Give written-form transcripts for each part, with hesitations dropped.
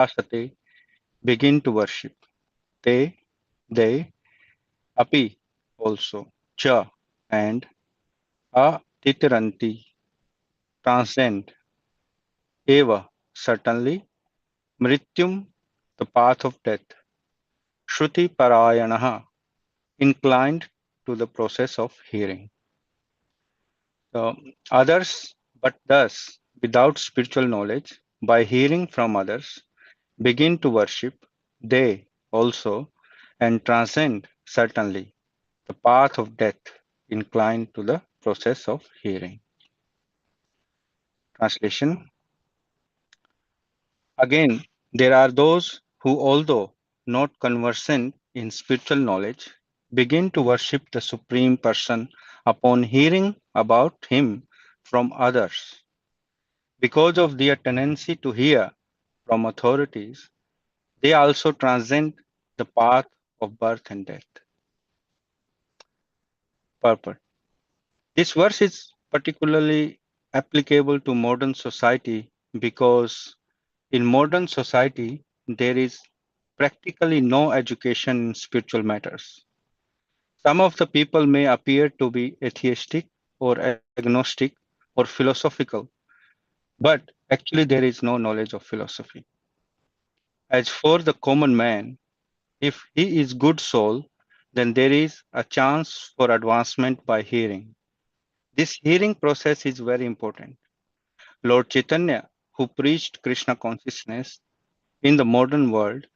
upasate begin to worship. They, api also, cha and atitiranti transcend, eva certainly, mrityum the path of death, shruti parayanaha inclined to the process of hearing. So, others, but thus, without spiritual knowledge, by hearing from others, begin to worship, they also, and transcend certainly the path of death, inclined to the process of hearing. Translation. Again, there are those who, although not conversant in spiritual knowledge, begin to worship the Supreme Person upon hearing about Him from others. Because of their tendency to hear from authorities, they also transcend the path of birth and death. Purport. This verse is particularly applicable to modern society because in modern society there is practically no education in spiritual matters. Some of the people may appear to be atheistic or agnostic or philosophical, but actually there is no knowledge of philosophy. As for the common man, if he is good soul, then there is a chance for advancement by hearing. This hearing process is very important. Lord Chaitanya, who preached Krishna consciousness in the modern world,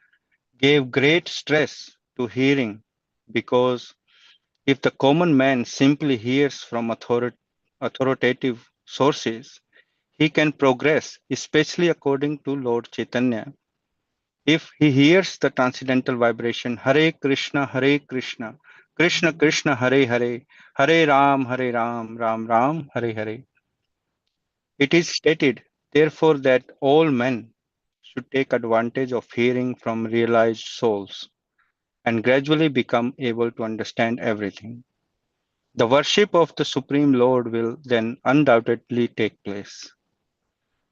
gave great stress to hearing because if the common man simply hears from authoritative sources, he can progress, especially according to Lord Chaitanya. If he hears the transcendental vibration, Hare Krishna, Krishna Krishna, Hare Hare, Hare Ram, Ram Ram, Hare Hare. It is stated, therefore, that all men should take advantage of hearing from realized souls and gradually become able to understand everything. The worship of the Supreme Lord will then undoubtedly take place.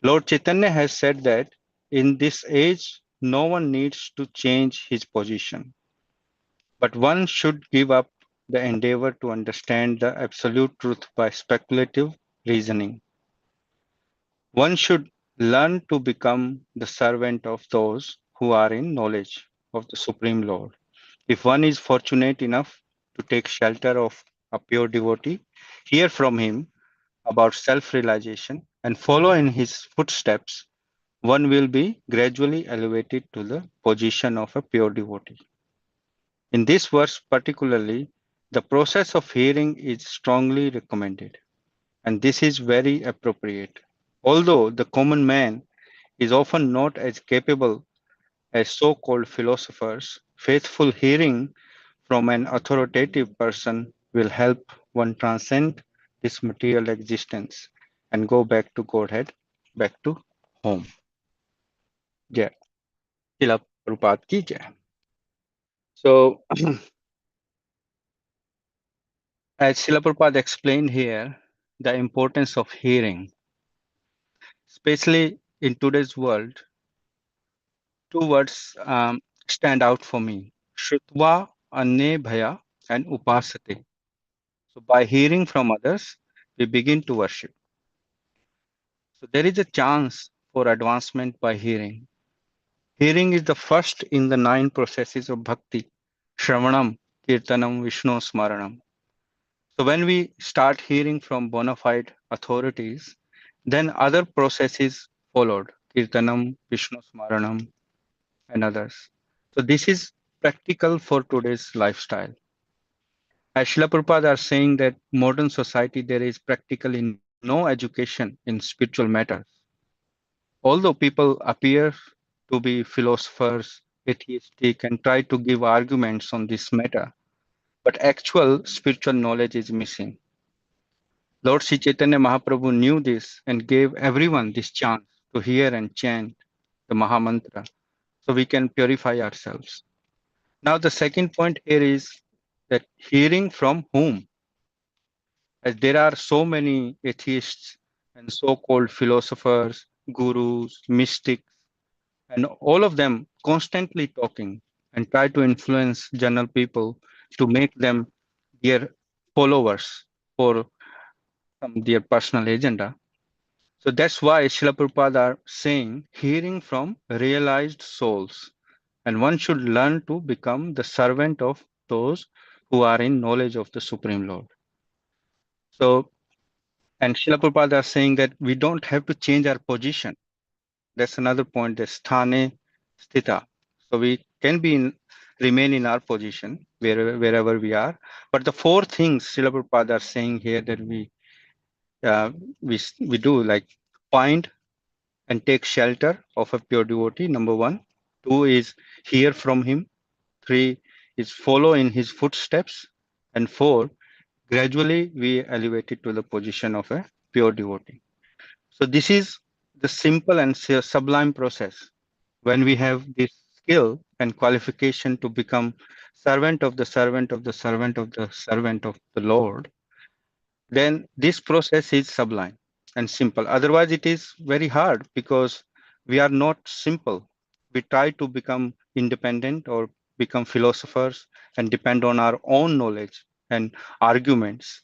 Lord Chaitanya has said that in this age, no one needs to change his position, but one should give up the endeavor to understand the absolute truth by speculative reasoning. One should learn to become the servant of those who are in knowledge of the Supreme Lord. If one is fortunate enough to take shelter of a pure devotee, hear from him about self realization, and follow in his footsteps, one will be gradually elevated to the position of a pure devotee. In this verse, particularly, the process of hearing is strongly recommended, and this is very appropriate. Although the common man is often not as capable as so called philosophers, faithful hearing from an authoritative person will help one transcend this material existence and go back to Godhead, back to home. Jai. Srila Prabhupada ki jai. So, as Srila Prabhupada explained here, the importance of hearing, especially in today's world, two words stand out for me. Shrutva anye bhaya and upasate. So by hearing from others, we begin to worship. So there is a chance for advancement by hearing. Hearing is the first in the 9 processes of bhakti. Shravanam, Kirtanam, Vishnu Smaranam. So when we start hearing from bona fide authorities, then other processes followed. Kirtanam, Vishnu Smaranam, and others. So this is practical for today's lifestyle. As Srila Prabhupada are saying that modern society there is practically no education in spiritual matters. Although people appear to be philosophers, atheistic, and try to give arguments on this matter, but actual spiritual knowledge is missing. Lord Sri Chaitanya Mahaprabhu knew this and gave everyone this chance to hear and chant the Mahamantra so we can purify ourselves. Now, the second point here is that hearing from whom? As there are so many atheists and so called philosophers, gurus, mystics, and all of them constantly talking and try to influence general people to make them their followers for their personal agenda. So that's why Srila Prabhupada are saying hearing from realized souls, and one should learn to become the servant of those who are in knowledge of the Supreme Lord. So, and Srila Prabhupada are saying that we don't have to change our position. That's another point, the sthane sthita. So we can remain in our position wherever we are. But the four things Srila Prabhupada are saying here that uh, we do, like find and take shelter of a pure devotee, number one. Two is hear from him. Three is follow in his footsteps. And four, gradually we elevate it to the position of a pure devotee. So this is the simple and sublime process. When we have this skill and qualification to become servant of the servant of the servant of the servant of the Lord, then this process is sublime and simple. Otherwise, it is very hard because we are not simple. We try to become independent or become philosophers and depend on our own knowledge and arguments.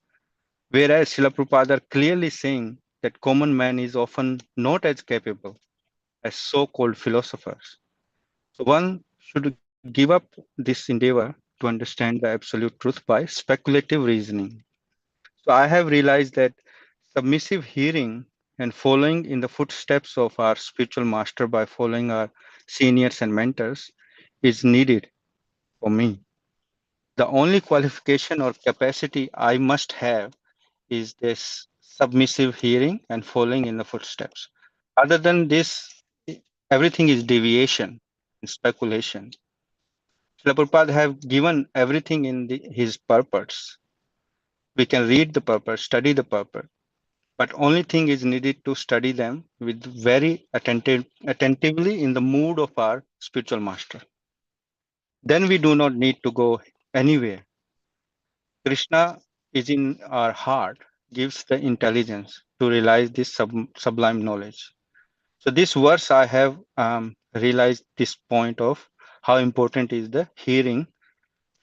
Whereas Srila Prabhupada are clearly saying that common man is often not as capable as so-called philosophers. So one should give up this endeavor to understand the absolute truth by speculative reasoning. So I have realized that submissive hearing and following in the footsteps of our spiritual master by following our seniors and mentors is needed for me. The only qualification or capacity I must have is this submissive hearing and following in the footsteps. Other than this, everything is deviation and speculation. Srila Prabhupada have given everything in his purpose. We can read the purpose, study the purpose, but only thing is needed to study them with very attentively in the mood of our spiritual master. Then we do not need to go anywhere. Krishna is in our heart, gives the intelligence to realize this sublime knowledge. So this verse I have realized this point of how important is the hearing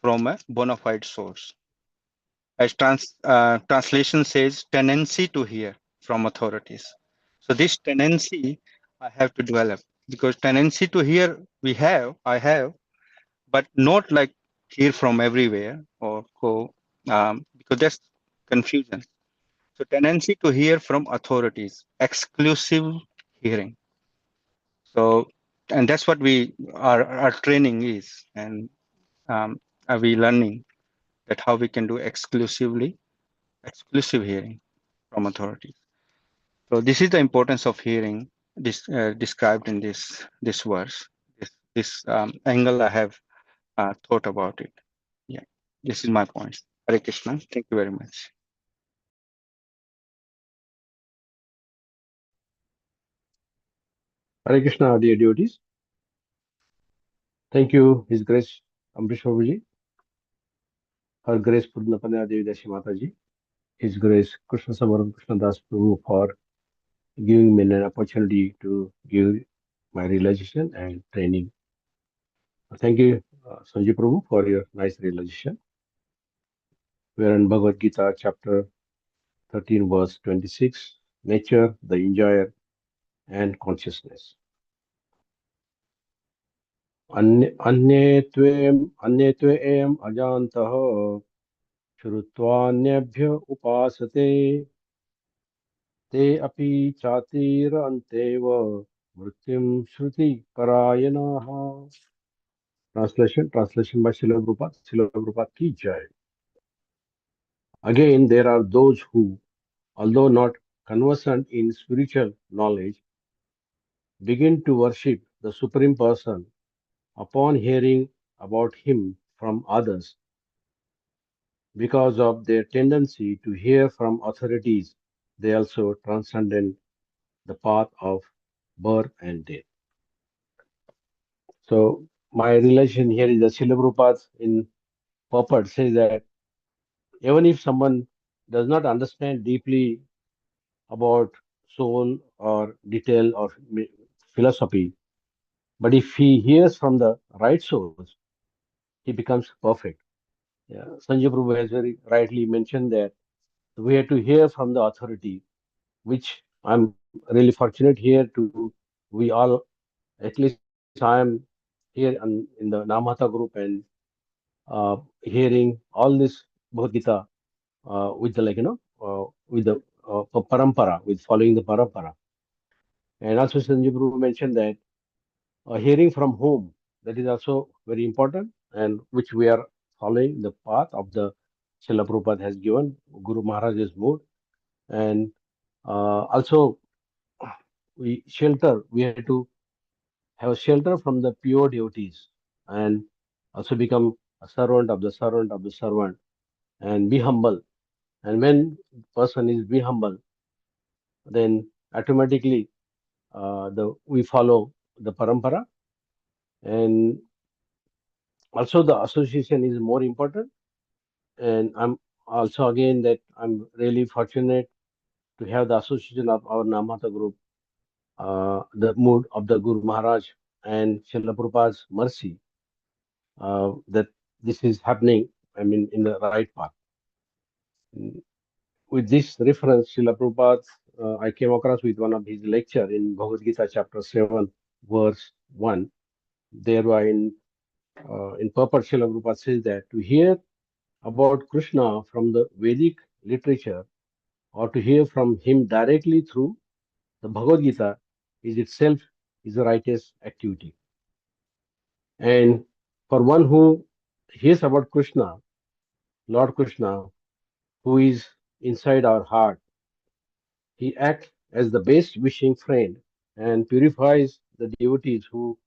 from a bona fide source. As translation says, tendency to hear from authorities. So this tendency I have to develop, because tendency to hear I have, but not like hear from everywhere or go, because that's confusion. So tendency to hear from authorities, exclusive hearing. So, and that's what our training is, and are we learning that how we can do exclusive hearing from authorities. So this is the importance of hearing this described in this verse. This angle I have thought about it. Yeah, this is my point. Hare Krishna. Thank you very much. Hare Krishna, dear devotees. Thank you, His Grace Amrish Prabhuji, Her Grace Purnapanya Devi Dashi Mataji, His Grace Krishna Samaram Krishna Das Prabhu for giving me an opportunity to give my realization and training. Thank you, Sanjay Prabhu, for your nice realization. We are in Bhagavad Gita, chapter 13, verse 26, nature, the enjoyer, and consciousness. अन्ये त्वेऽयम् अजान्तः श्रुत्वान्यभ्य उपासते ते अपि चातिरन्तेव मृत्युं श्रुति parayanah. Translation by Srila Prabhupada. Srila Prabhupada ki jai. Again, there are those who, although not conversant in spiritual knowledge, begin to worship the Supreme Person upon hearing about him from others. Because of their tendency to hear from authorities, they also transcended the path of birth and death. So my relation here is that Srila Prabhupada in purport says that even if someone does not understand deeply about soul or detail or philosophy, But if he hears from the right source, he becomes perfect. Yeah. Sanjay Prabhu has very rightly mentioned that we have to hear from the authority, which I'm really fortunate here to, we all, at least I am here in the Namata group and hearing all this Bhagavad Gita with the with the parampara, with following the parampara. And also Sanjay Prabhu mentioned that hearing from home, that is also very important, and which we are following the path of the Srila Prabhupada has given, Guru Maharaj's mood. And also we have to have shelter from the pure devotees, and also become a servant of the servant of the servant, and be humble. And when person is be humble, then automatically the we follow the parampara. And also the association is more important. And I'm also again that I'm really fortunate to have the association of our Namata group, the mood of the Guru Maharaj and Srila Prabhupada's mercy, that this is happening, I mean, in the right path. Mm, with this reference, Srila Prabhupada, I came across with one of his lecture in Bhagavad Gita chapter 7, verse 1. Thereby in purport, Srila Prabhupada says that to hear about Krishna from the Vedic literature or to hear from him directly through the Bhagavad Gita is itself is a righteous activity. And for one who hears about Krishna, Lord Krishna, who is inside our heart, he acts as the best wishing friend and purifies the devotees who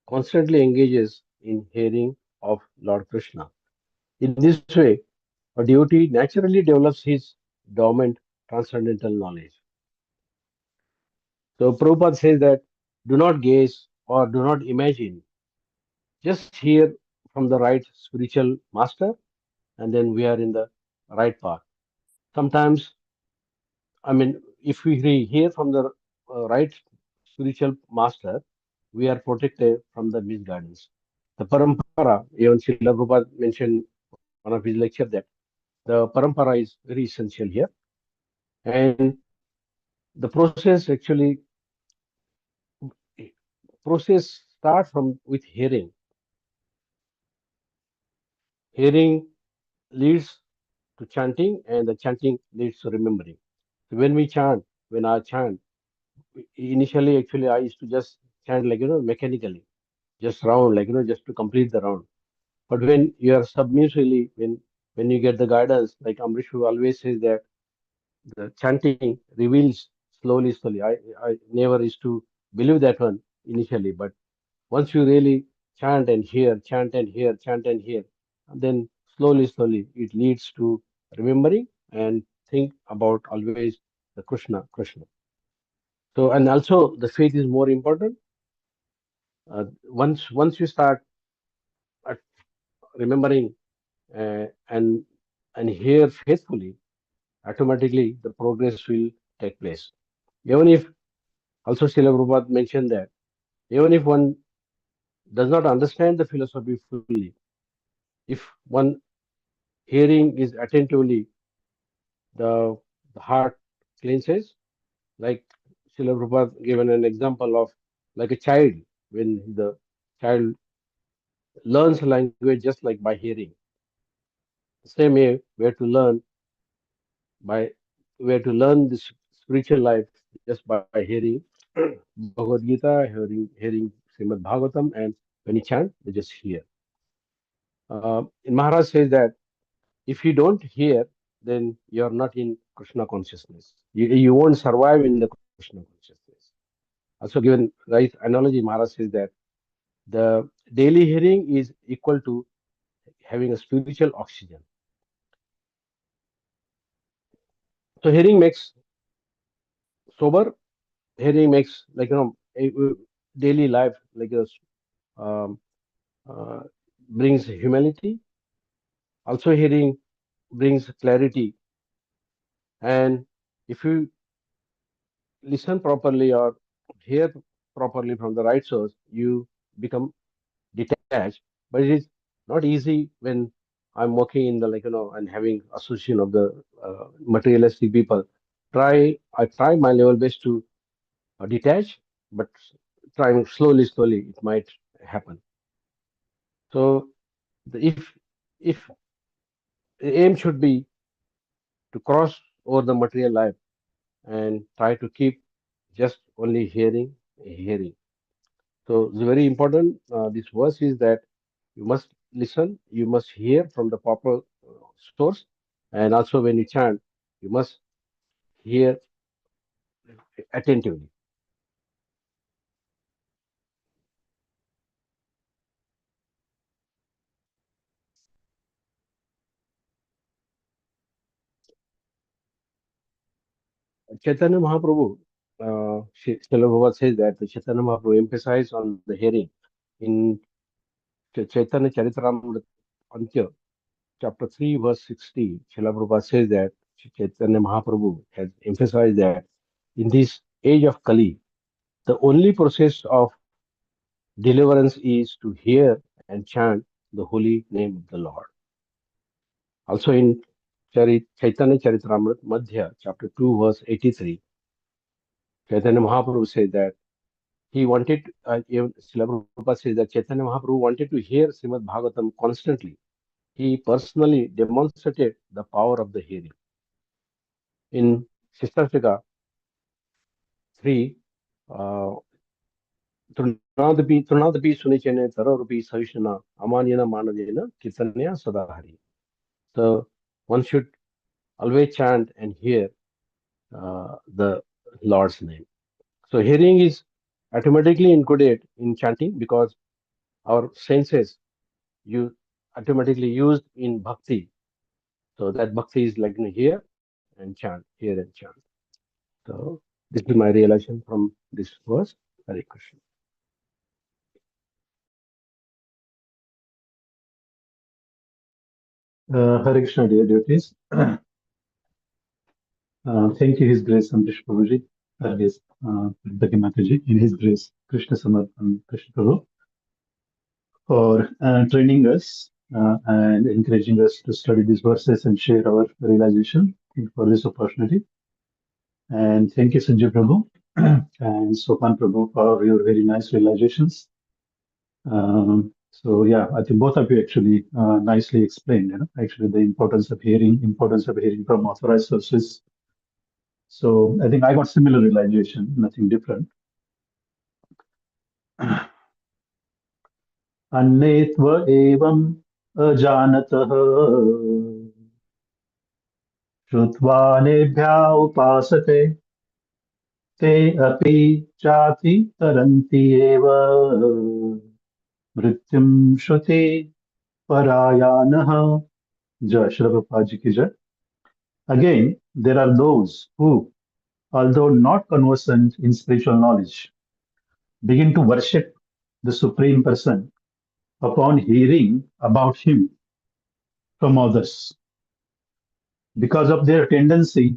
constantly engages in hearing of Lord Krishna. In this way, a devotee naturally develops his dormant transcendental knowledge. So Prabhupada says that do not gaze or do not imagine, just hear from the right spiritual master, and then we are in the right path. Sometimes, I mean, if we hear from the right spiritual master, we are protected from the misguidance. The parampara, even Srila Prabhupada mentioned one of his lectures that the parampara is very essential here. And the process actually, process start from with hearing. Hearing leads to chanting, and the chanting leads to remembering. So when we chant, when I chant, initially actually I used to just chant like mechanically, just round, like just to complete the round. But when you are submissively, when you get the guidance, like Amrish who always says that the chanting reveals slowly, slowly. I never used to believe that one initially, but once you really chant and hear, chant and hear, chant and hear, then slowly, slowly it leads to remembering and think about always the Krishna, Krishna. So, and also the faith is more important. Once you start at remembering and hear faithfully, automatically the progress will take place. Even if also Srila Prabhupada mentioned that even if one does not understand the philosophy fully, if one hearing is attentively, the, the heart cleanses. Like Srila Prabhupada given an example of like a child, when the child learns language just like by hearing. The same way, we have to learn by we have to learn this spiritual life just by hearing Bhagavad Gita, hearing Srimad Bhagavatam, and when you chant, you just hear. In Maharaj says that if you don't hear, then you're not in Krishna consciousness. You won't survive in the Krishna consciousness. Also given right analogy, Maharaj says that the daily hearing is equal to having a spiritual oxygen. So hearing makes sober. Hearing makes like daily life like um, uh, brings humility. Also hearing brings clarity. And if you listen properly or hear properly from the right source, you become detached. But it is not easy when I'm working in the and having association of the materialistic people. I try my level best to detach, but trying slowly, it might happen. So if the aim should be to cross over the material life and try to keep just only hearing. So it's very important. This verse is that you must listen, you must hear from the proper source, and also when you chant, you must hear attentively. Chaitanya Mahaprabhu, Srila Prabhupada says that the Chaitanya Mahaprabhu emphasized on the hearing in Chaitanya Charitamrita Antya, chapter 3, verse 60. Srila Prabhupada says that Chaitanya Mahaprabhu has emphasized that in this age of Kali, the only process of deliverance is to hear and chant the holy name of the Lord. Also in Chaitanya Charitamrita Madhya, chapter 2, verse 83, Chaitanya Mahaprabhu said that he wanted, even Srila Prabhupada says that Chaitanya Mahaprabhu wanted to hear Srimad Bhagavatam constantly. He personally demonstrated the power of the hearing. In Shastastika 3, uh, Trunadapi Sunichene Tararupi Savishana Amanyana Manadena Kitanya Sadahari. So one should always chant and hear the Lord's name. So hearing is automatically included in chanting because our senses you automatically used in bhakti. So that bhakti is like hear and chant, hear and chant. So this is my realization from this verse. Hare Krishna. Hare Krishna, dear devotees. Thank you, His Grace Amrish Prabhuji, His Bhagavad Mataji, in His Grace Krishna Samarthan Krishna Prabhu, for training us and encouraging us to study these verses and share our realization. Thank you for this opportunity. And thank you, Sanjay Prabhu and Sopan Prabhu, for your very nice realizations. So yeah, I think both of you actually nicely explained, actually the importance of hearing from authorized sources. So I think I got similar realization, nothing different. अन्येत्व एवम् अजानतः श्रुत्वा नेभ्या उपासते ते अपि चाति तरन्ति एव मृत्युं श्रुति परायानः. Jai Shri Prabhupada Ji ki jai. Again, there are those who, although not conversant in spiritual knowledge, begin to worship the Supreme Person upon hearing about him from others. Because of their tendency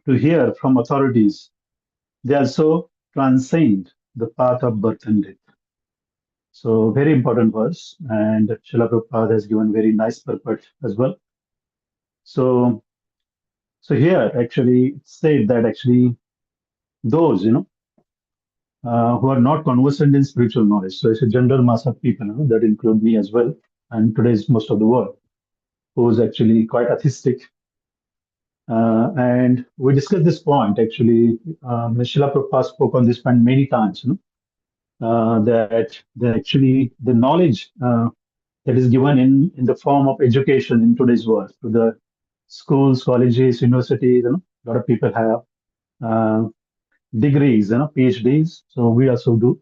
to hear from authorities, they also transcend the path of birth and death. So, very important verse, and Srila Prabhupada has given very nice purport as well. So, here actually it's said that actually those who are not conversant in spiritual knowledge. So it's a general mass of people that include me as well, and today's most of the world, who is actually quite atheistic. And we discussed this point actually. Srila Prabhupada spoke on this point many times. That actually the knowledge that is given in the form of education in today's world to the schools, colleges, universities. A lot of people have degrees, PhDs. So we also do.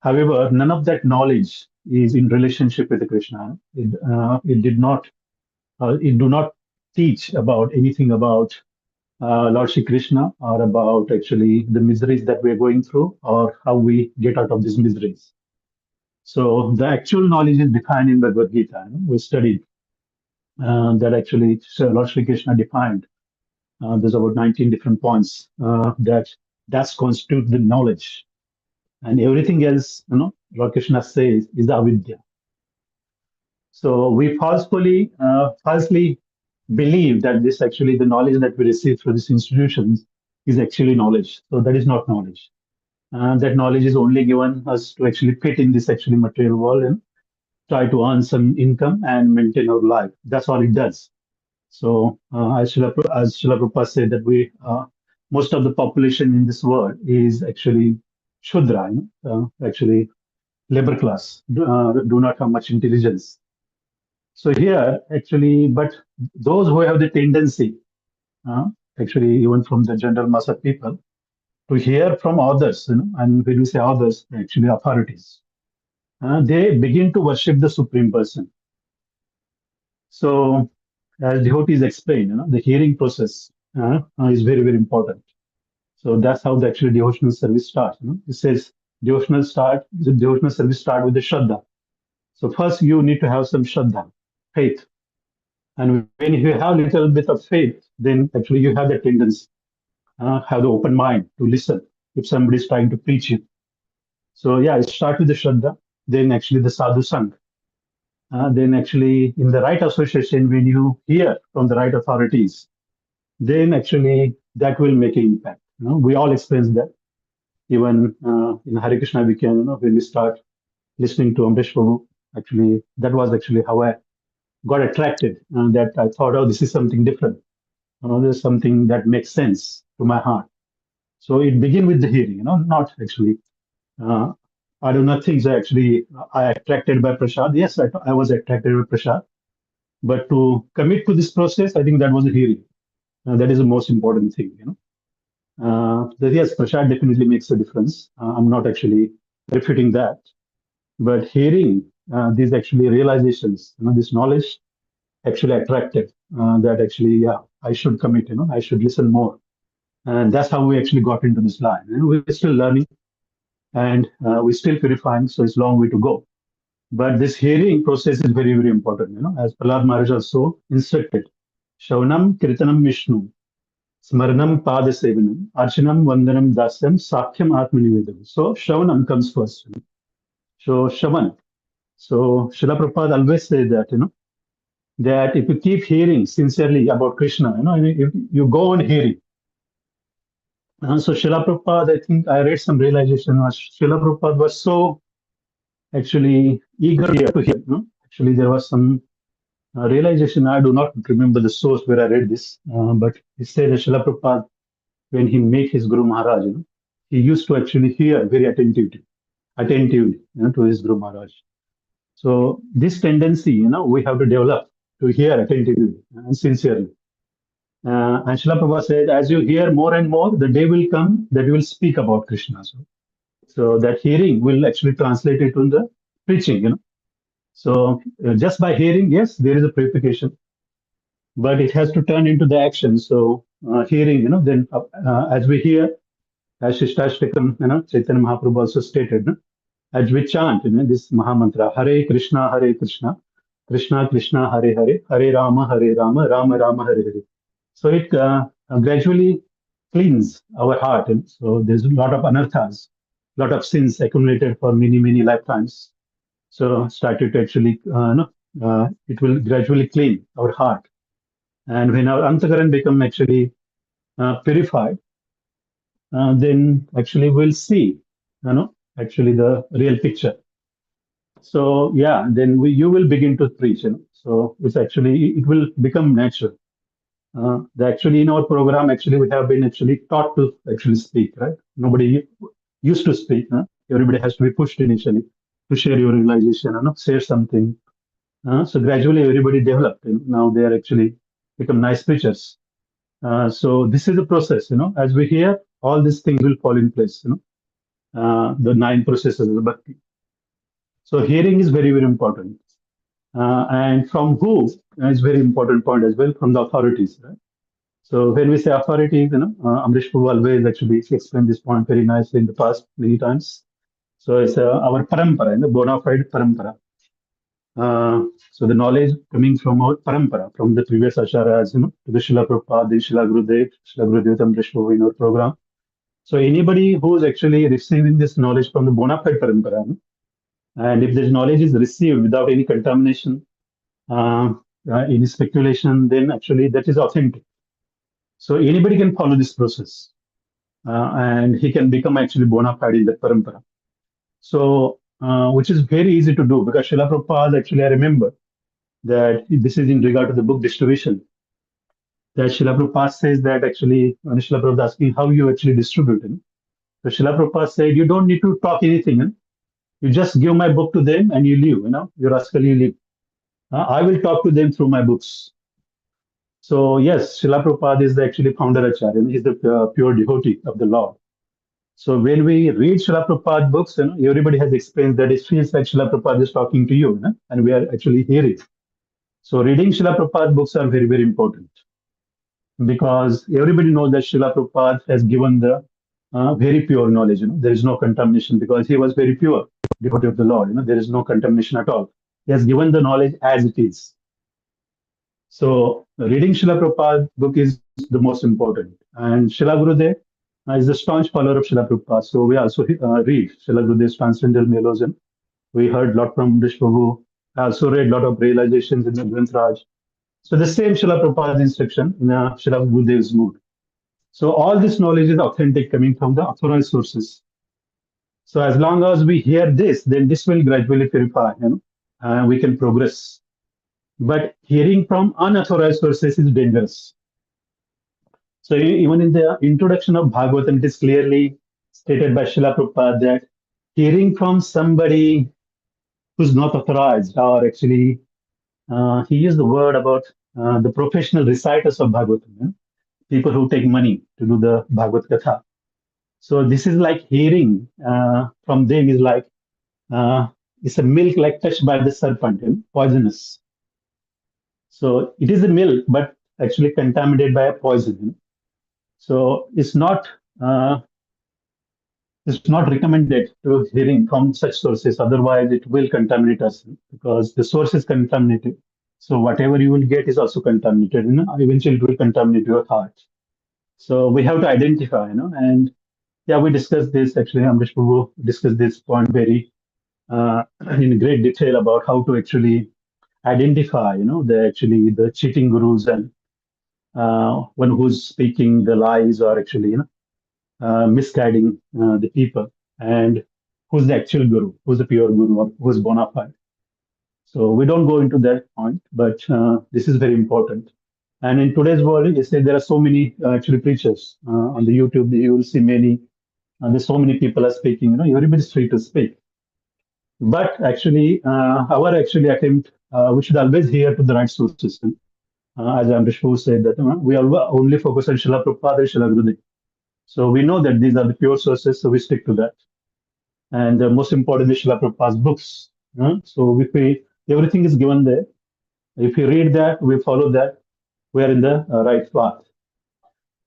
However, none of that knowledge is in relationship with the Krishna. It did not. It do not teach about anything about Lord Shri Krishna or about actually the miseries that we are going through or how we get out of these miseries. So the actual knowledge is defined in Bhagavad Gita. We studied that actually Lord Shri Krishna defined. There's about 19 different points that constitute the knowledge. and everything else, Lord Krishna says, is the avidya. So we falsely believe that this actually the knowledge that we receive through these institutions is actually knowledge. So that is not knowledge. That knowledge is only given us to actually fit in this actually material world and try to earn some income and maintain our life. That's all it does. So as Srila Prabhupada said that most of the population in this world is actually Shudra, actually labor class, do not have much intelligence. So here, actually, but those who have the tendency, uh, actually, even from the general mass of people, to hear from others, and when we say others, actually authorities, they begin to worship the Supreme Person. So, as devotees explain, the hearing process is very, very important. So that's how the actually devotional service starts. It says the devotional service start with the Shraddha. So first you need to have some Shraddha, faith. And when you have a little bit of faith, then actually you have the tendency, have the open mind to listen if somebody is trying to preach you. So yeah, start with the Shraddha, then actually the Sadhu Sangha. Then actually in the right association, when you hear from the right authorities, then actually that will make an impact. We all experience that. Even in Hare Krishna, we can, when we start listening to Amrish Prabhu, actually, that was actually how I got attracted. That I thought, oh, this is something different. There's something that makes sense to my heart. So it begin with the hearing, not actually. Uh, I do not think that actually I attracted by Prasad. Yes, I was attracted by Prasad. But to commit to this process, I think that was a hearing. That is the most important thing. That yes, Prasad definitely makes a difference. I'm not actually refuting that. But hearing these actually realizations, this knowledge actually attracted that actually, yeah, I should commit, I should listen more. And that's how we actually got into this line. And we're still learning and we're still purifying, so it's a long way to go. But this hearing process is very, very important, as Prahlad Maharaj also instructed. Shavanam Kirtanam Vishnu, Smaranam Padasevanam, Archanam Vandanam Dasyam, Sakhyam Atmanivedam. So Shavanam comes first. So Shavan. So Srila Prabhupada always says that, that if you keep hearing sincerely about Krishna, if you go on hearing. So Srila Prabhupada, I think I read some realization. Srila Prabhupada was so actually eager to hear. Actually, there was some realization. I do not remember the source where I read this, but he said that Srila Prabhupada, when he met his Guru Maharaj, he used to actually hear very attentively, to his Guru Maharaj. So this tendency, we have to develop to hear attentively and sincerely. And Srila Prabhupada said, as you hear more and more, the day will come that you will speak about Krishna. So that hearing will actually translate it into the preaching, So just by hearing, yes, there is a purification, but it has to turn into the action. So hearing, then as we hear, as Shishtastakam, Chaitanya Mahaprabhu also stated, as we chant, this Mahamantra, Hare Krishna, Krishna Krishna, Hare Hare, Hare Rama, Rama Rama, Hare Hare. So it gradually cleans our heart. And so there's a lot of anarthas, lot of sins accumulated for many, many lifetimes. So started to actually, it will gradually clean our heart. And when our antakaran become actually purified, then actually we'll see, actually the real picture. So yeah, then you will begin to preach. So it's actually it will become natural. Actually in our program, actually we have been actually taught to actually speak, right? Nobody used to speak. Everybody has to be pushed initially to share your realization, share something. So gradually everybody developed. Now they are actually become nice preachers. So this is a process. As we hear, all these things will fall in place. The 9 processes of the bhakti. So hearing is very, very important. And from who is very important point as well, from the authorities. Right? So when we say authorities, Amrish Prabhu always actually explained this point very nicely in the past many times. So it's our parampara, the bona fide parampara. So the knowledge coming from our parampara, from the previous acharyas, to the Srila Prabhupada, the Srila Gurudev Amrish Prabhu in our program. So anybody who's actually receiving this knowledge from the bona fide parampara, and if this knowledge is received without any contamination, uh, any speculation, then actually that is authentic. So anybody can follow this process, and he can become actually bona fide in the parampara. So, which is very easy to do because Srila Prabhupada, actually, I remember that this is in regard to the book distribution. That Srila Prabhupada says that actually, when Srila Prabhupada asking how you actually distribute it. So Srila Prabhupada said, you don't need to talk anything. You just give my book to them and you leave, you rascal, you leave. I will talk to them through my books. So yes, Srila Prabhupada is the actually founder acharya. He's the pure devotee of the Lord. So when we read Srila Prabhupada books, everybody has explained that it feels like Srila Prabhupada is talking to you, and we are actually hearing. So reading Srila Prabhupada books are very, very important because everybody knows that Srila Prabhupada has given the very pure knowledge. There is no contamination because he was very pure devotee of the Lord. There is no contamination at all. He has given the knowledge as it is. So reading Srila Prabhupada book is the most important. And Srila Gurudev is a staunch follower of Srila Prabhupada. So we also read Srila Gurudev's Transcendental Melosim. We heard a lot from Vrish Prabhu. I also read a lot of realizations in the Granth Raj. So the same Srila Prabhupada's instruction in Srila Gurudev's mood. So all this knowledge is authentic coming from the authorized sources. So as long as we hear this, then this will gradually purify, and we can progress. But hearing from unauthorized sources is dangerous. So even in the introduction of Bhagavatam, it is clearly stated by Srila Prabhupada that hearing from somebody who's not authorized, or actually, he used the word about the professional reciters of Bhagavatam, people who take money to do the Bhagavad Katha. So this is like hearing from them is like it's a milk like touched by the serpent, poisonous. So it is a milk, but actually contaminated by a poison. So uh, it's not recommended to hearing from such sources. Otherwise, it will contaminate us because the source is contaminated. So whatever you will get is also contaminated. Eventually, it will contaminate your heart. So we have to identify, and yeah, we discussed this actually. Amrish Prabhu discussed this point very in great detail about how to actually identify, the cheating gurus and one who's speaking the lies or actually, misguiding the people, and who's the actual guru, who's the pure guru, or who's bona fide. So we don't go into that point, but this is very important. And in today's world, you say there are so many actually preachers on the YouTube. You will see many. There's so many people are speaking. Everybody's free to speak. But actually, our actually attempt, we should always hear to the right sources. As Amrish said that we only focus on Srila Prabhupada and Srila Gurudev. So we know that these are the pure sources, so we stick to that. And most important is Srila Prabhupada's books. So if everything is given there, if we read that, we follow that, we are in the right path.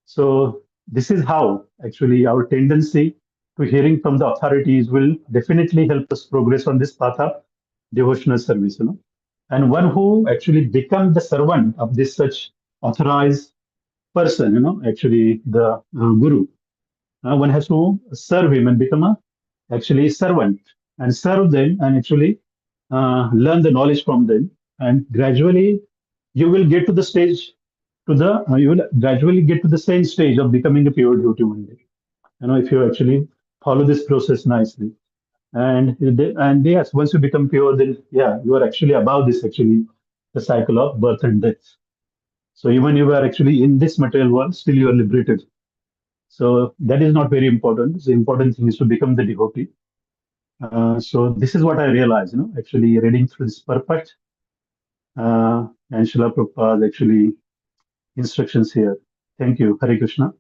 So this is how actually our tendency to hearing from the authorities will definitely help us progress on this path of devotional service. And one who actually becomes the servant of this such authorized person, actually the guru, one has to serve him and become a actually servant and serve them and actually learn the knowledge from them, and gradually you will get to the stage to the you will gradually get to the same stage of becoming a pure devotee one day, if you actually follow this process nicely. And yes, once you become pure, then yeah, you are actually above this actually the cycle of birth and death. So even you are actually in this material world, still you are liberated. So that is not very important. The important thing is to become the devotee. So this is what I realized, actually reading through this purport and Srila Prabhupada's actually instructions here. Thank you. Hare Krishna.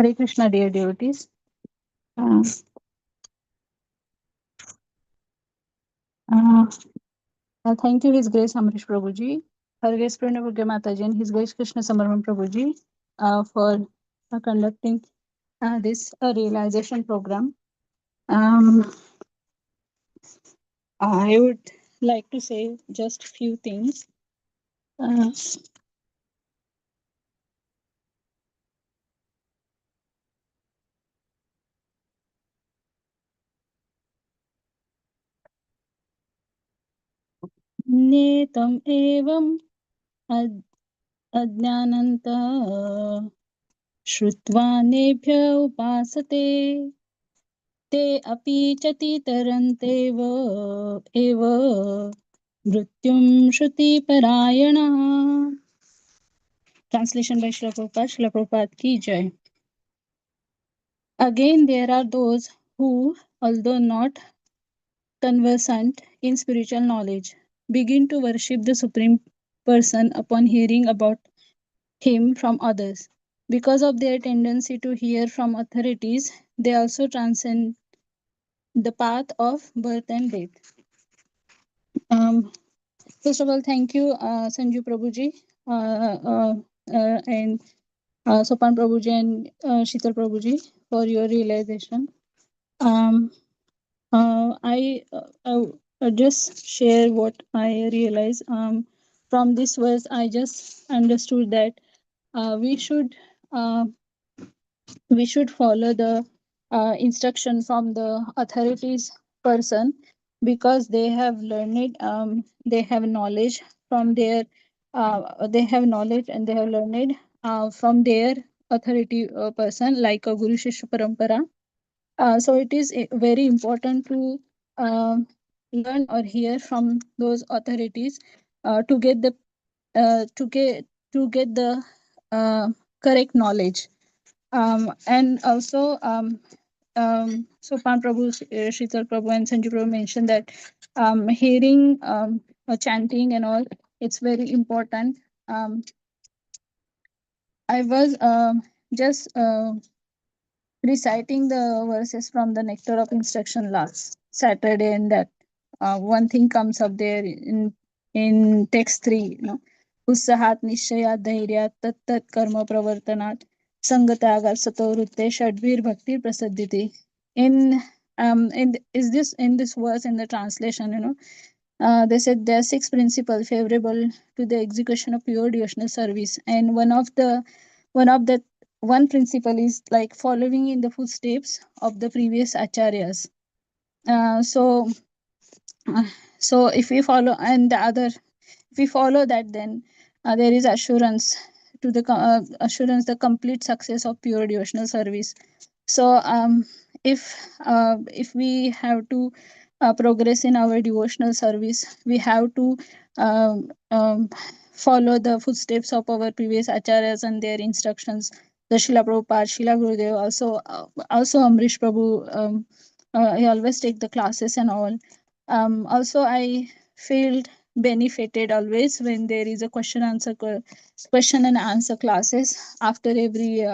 Hare Krishna, dear devotees. Uh, uh, thank you, His Grace Amrish Prabhuji, Her Grace Pranavagya Mataji, and His Grace Krishna Samarvan Prabhuji for conducting this realization program. I would like to say just a few things. Netam evam अज्ञानन्तः श्रुत्वा नेभ्य उपासते ते अपि च तितरन्तेव एव मृत्युं श्रुतिपरायणः. Translation by Srila Prabhupada. Srila Prabhupada ki jai. Again, there are those who, although not conversant in spiritual knowledge, begin to worship the Supreme Person upon hearing about him from others. Because of their tendency to hear from authorities, they also transcend the path of birth and death. First of all, thank you, Sanju Prabhuji, and Sopan Prabhuji and Shital Prabhuji for your realization. I just share what I realize. From this verse, I just understood that we should follow the instruction from the authorities person, because they have learned, they have knowledge from their they have knowledge and they have learned from their authority person, like a Guru Shishya Parampara. So it is very important to uh, learn or hear from those authorities to get the to get the correct knowledge. And also, Sopan Prabhu, Shital Prabhu, and Sanju Prabhu mentioned that hearing, chanting, and all, it's very important. I was just reciting the verses from the Nectar of Instruction last Saturday, and that one thing comes up there in text 3, उत्साहात निश्चयात धैर्यात तत्तत् कर्म प्रवर्तनात संगत्यागात सतोवृत्ते षड्वीर भक्ति प्रसिद्धि. In this verse, in the translation, they said there are 6 principles favorable to the execution of pure devotional service, and one principle is like following in the footsteps of the previous acharyas. So if we follow, and the other, if we follow that, then there is assurance to the assurance the complete success of pure devotional service. So if we have to progress in our devotional service, we have to um, um, follow the footsteps of our previous acharyas and their instructions. The Srila Prabhupada, Srila Gurudev, also Amrish Prabhu, he always take the classes and all. Also, I felt benefited always when there is a question and answer classes after every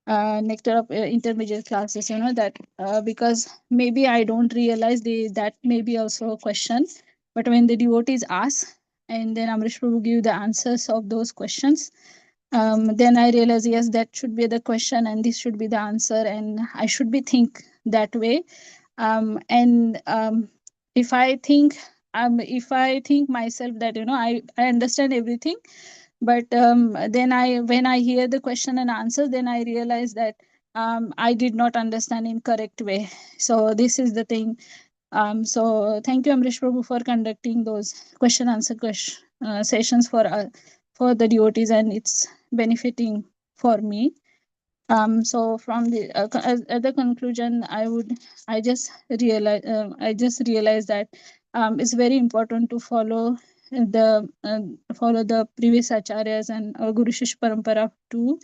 nectar of intermediate classes, that because maybe I don't realize that may be also a question, but when the devotees ask and then Amrish Prabhu give the answers of those questions, then I realize, yes, that should be the question and this should be the answer, and I should be think that way. And if I think myself that I understand everything, but then when I hear the question and answer, then I realize that I did not understand in correct way. So this is the thing. So thank you, Amrish Prabhu, for conducting those question answer sessions for the devotees, and it's benefiting for me. So from the at the conclusion, I just realized that it's very important to follow the previous acharyas and Guru Shish Parampara to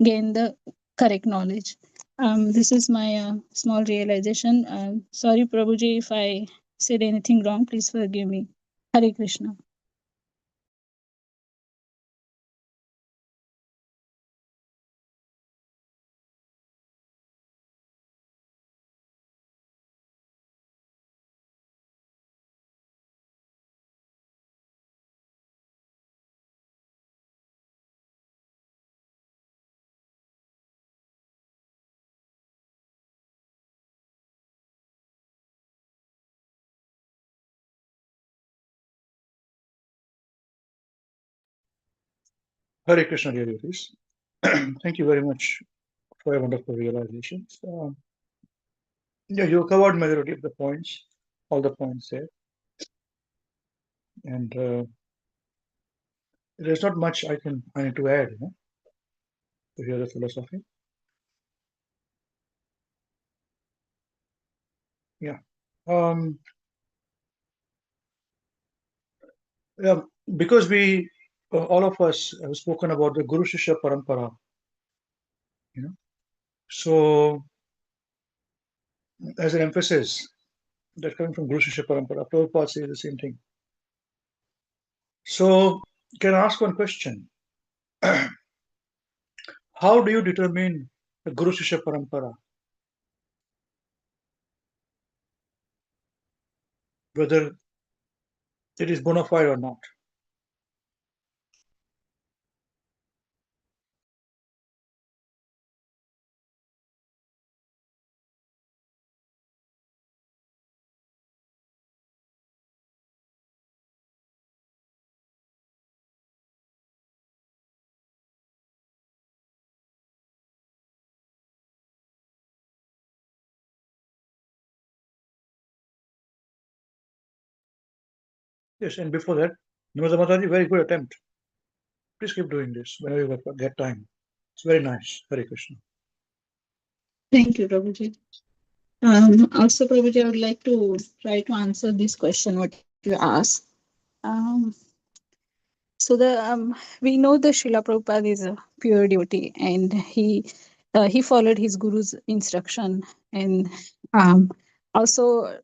gain the correct knowledge. This is my small realization. Sorry, Prabhuji, if I said anything wrong, please forgive me. Hare Krishna. Hare Krishna, dear devotees. Thank you very much for your wonderful realizations. Yeah, you covered majority of the points, all the points there, and there's not much I need to add, to hear the philosophy. Yeah. Um, yeah, because we, all of us have spoken about the Guru Shishya Parampara, so as an emphasis that coming from Guru Shishya Parampara, Prabhupada says the same thing. So, can I ask one question? How do you determine the Guru Shishya Parampara? Whether it is bona fide or not? Yes, and before that, Nimada Mataji, very good attempt. Please keep doing this whenever you get time. It's very nice. Hare Krishna. Thank you, Prabhuji. Also, Prabhuji, I would like to try to answer this question what you asked. Um, we know the Srila Prabhupada is a pure devotee, and he followed his guru's instruction, and also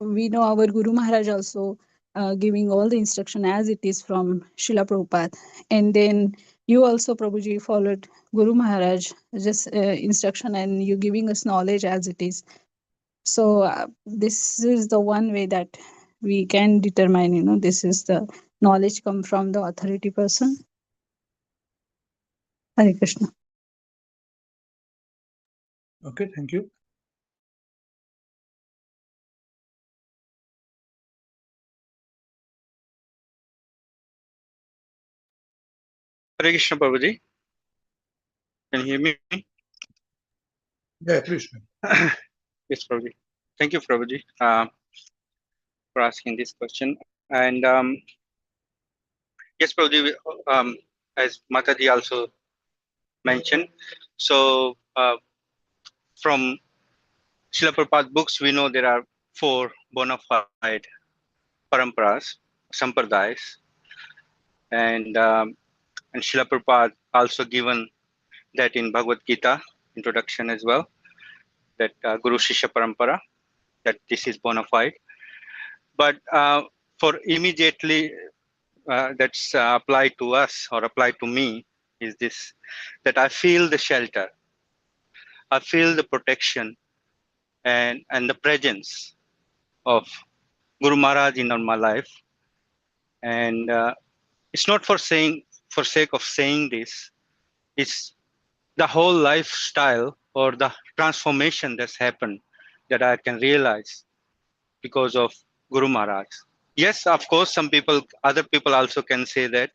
we know our Guru Maharaj also giving all the instruction as it is from Srila Prabhupada, and then you also, Prabhuji, followed Guru Maharaj just instruction, and you giving us knowledge as it is. So this is the one way that we can determine, this is the knowledge come from the authority person. Hare Krishna. Okay, thank you. Hare Krishna, Prabhuji. Can you hear me? Yeah, please. Yes, Prabhuji. Thank you, Prabhuji, for asking this question. And yes, Prabhuji, as Mataji also mentioned, so from Srila Prabhupada books, we know there are 4 bona fide paramparas, sampradayas, and Srila Prabhupada also given that in Bhagavad Gita introduction as well, that Guru Shishya Parampara, that this is bona fide. But for immediately that's applied to us or applied to me is this, that I feel the shelter, I feel the protection and the presence of Guru Maharaj in my life. And it's not for sake of saying this, it's the whole lifestyle or the transformation that's happened that I can realize because of Guru Maharaj. Yes, of course, other people also can say that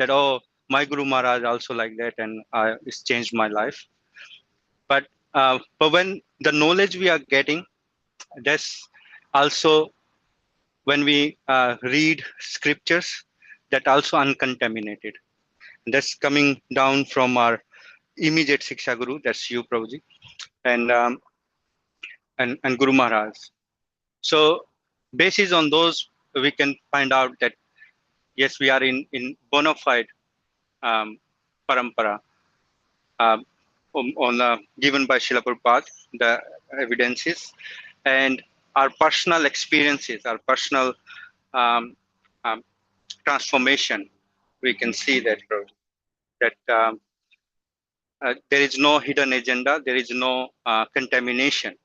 oh, my Guru Maharaj also like that, and it's changed my life. But when the knowledge we are getting, that's also when we read scriptures, that also uncontaminated. That's coming down from our immediate Siksha Guru, that's you, Prabhuji, and Guru Maharaj. So, basis on those, we can find out that yes, we are in bona fide parampara given by Srila Prabhupada, the evidences, and our personal experiences, our personal um, um, transformation. We can see that there is no hidden agenda, there is no contamination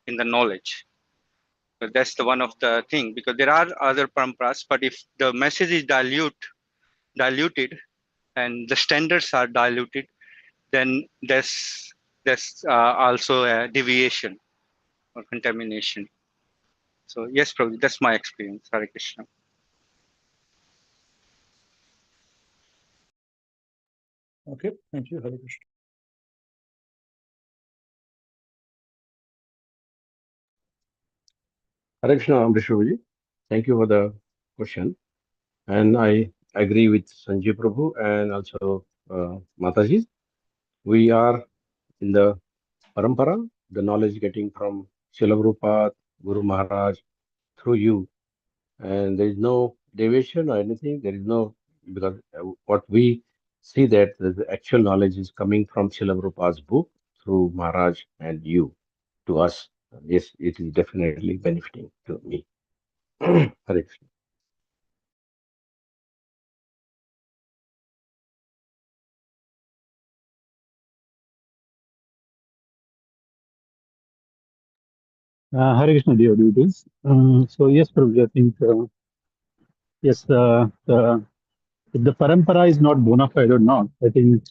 in the knowledge. So that's the one of the thing, because there are other paramparas, but if the message is diluted and the standards are diluted, then there's also a deviation or contamination. So yes, probably that's my experience. Hare Krishna. Okay, thank you. Hare Krishna. Hare Krishna, Amrishoji. Thank you for the question. And I agree with Sanjay Prabhu and also Mataji. We are in the Parampara, the knowledge getting from Srila Prabhupada, Guru Maharaj, through you. And there is no deviation or anything. There is no, because what we see that the actual knowledge is coming from Srila Prabhupada's book through Maharaj and you to us. Yes, it is definitely benefiting to me. Hare Krishna. Hare Krishna, dear devotees. So yes, Prabhuji, I think yes, if the parampara is not bona fide or not, I think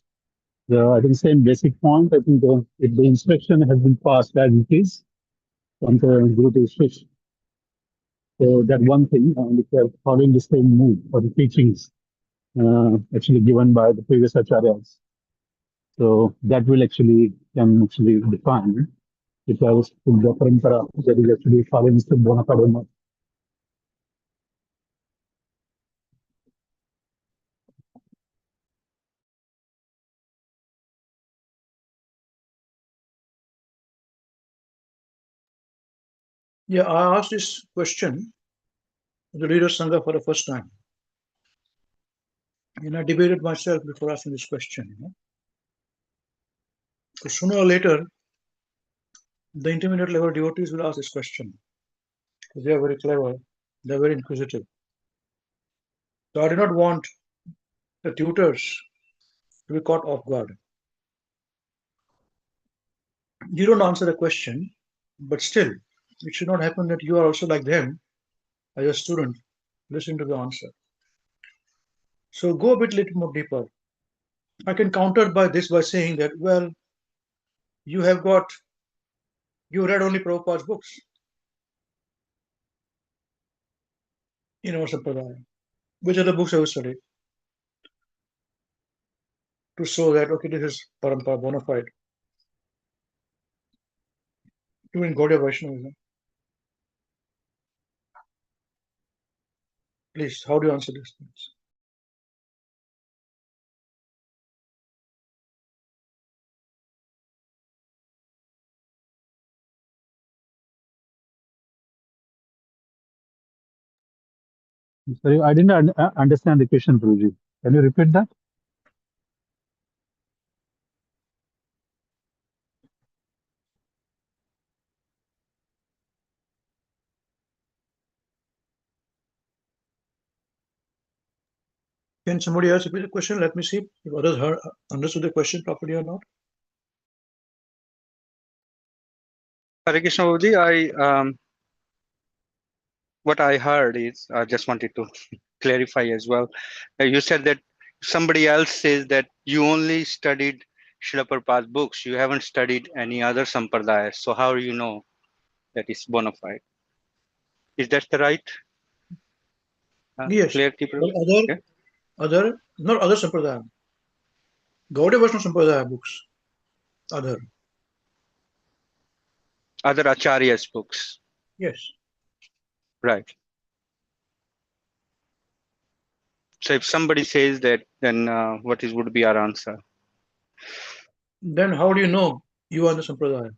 same basic point. I think if the instruction has been passed as it is from the Guru to Shish, so that one thing, if we are following the same mood for the teachings actually given by the previous acharyas, so that will can actually define if I was in the parampara that is actually following the bona fide or not. Yeah, I asked this question to the leader Sangha for the first time. And I debated myself before asking this question. Because sooner or later, the intermediate level devotees will ask this question. Because they are very clever, they are very inquisitive. So I do not want the tutors to be caught off guard. You don't answer the question, but still, it should not happen that you are also like them as a student, listen to the answer. So go a bit little more deeper. I can counter by this by saying that, well, you read only Prabhupada's books in our Sampradaya. Which are the books have you studied? To show that, okay, this is Parampara bona fide. Even Gaudiya Vaishnavism. Please, how do you answer these things? Sorry, I didn't understand the question, Guruji. Can you repeat that? Can somebody else repeat the question? Let me see if others understood the question properly or not. Hare Krishna Babuji, what I heard is, I just wanted to clarify as well. You said that somebody else says that you only studied Srila Prabhupada's books, you haven't studied any other sampradayas. So how do you know that it's bona fide? Is that the right Yes, clarity, but Prabhu? Yeah? not other Sampradaya. Gaudiya Vaishnava Sampradaya books, other. Other acharyas' books, Yes. right? So if somebody says that, then would be our answer? Then how do you know you are the Sampradaya?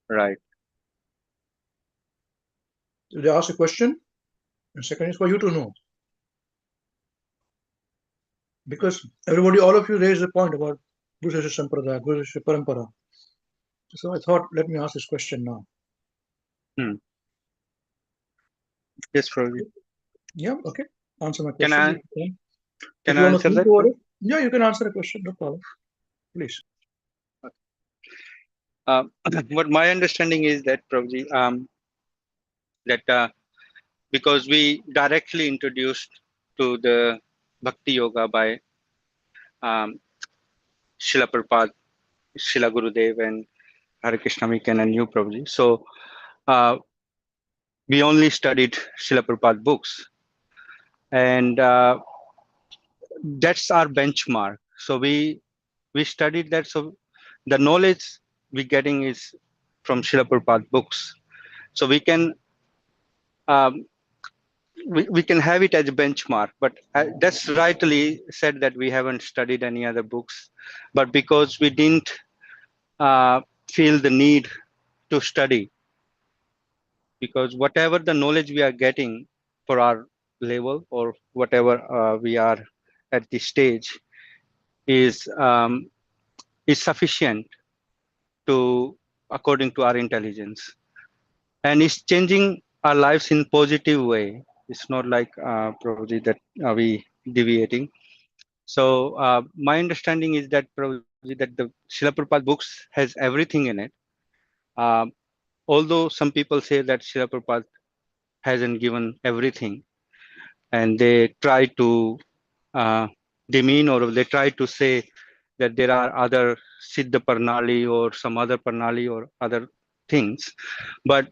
Right. If they ask a question, and second is for you to know. Because everybody, all of you raised the point about Guru Sesha Sampradaya, Guru Sesha Parampara. So I thought, let me ask this question now. Yes, Prabhu. Yeah, okay. Answer my Can question. I If you want to answer think that, about Prabhu? it, yeah, you can answer the question, no problem. Please. What my understanding is that, Prabhuji, that because we directly introduced to the Bhakti Yoga by um, Srila Prabhupada, Srila Gurudev, and Hare Krishna WECAN and you, Prabhuji. So uh, we only studied Srila Prabhupada books. And that's our benchmark. So we studied that. So the knowledge we're getting is from Srila Prabhupada books. So um, we can have it as a benchmark, but that's rightly said that we haven't studied any other books, but because we didn't feel the need to study, because whatever the knowledge we are getting for our level or whatever we are at this stage is sufficient to according to our intelligence, and it's changing our lives in positive way. It's not like Prabhuji that we deviating. So my understanding is that Prabhuji, that the Srila Prabhupada books has everything in it. Um, Although some people say that Srila Prabhupada hasn't given everything, and they try to uh, demean or they try to say that there are other Siddha Parnali or some other Parnali or other things. But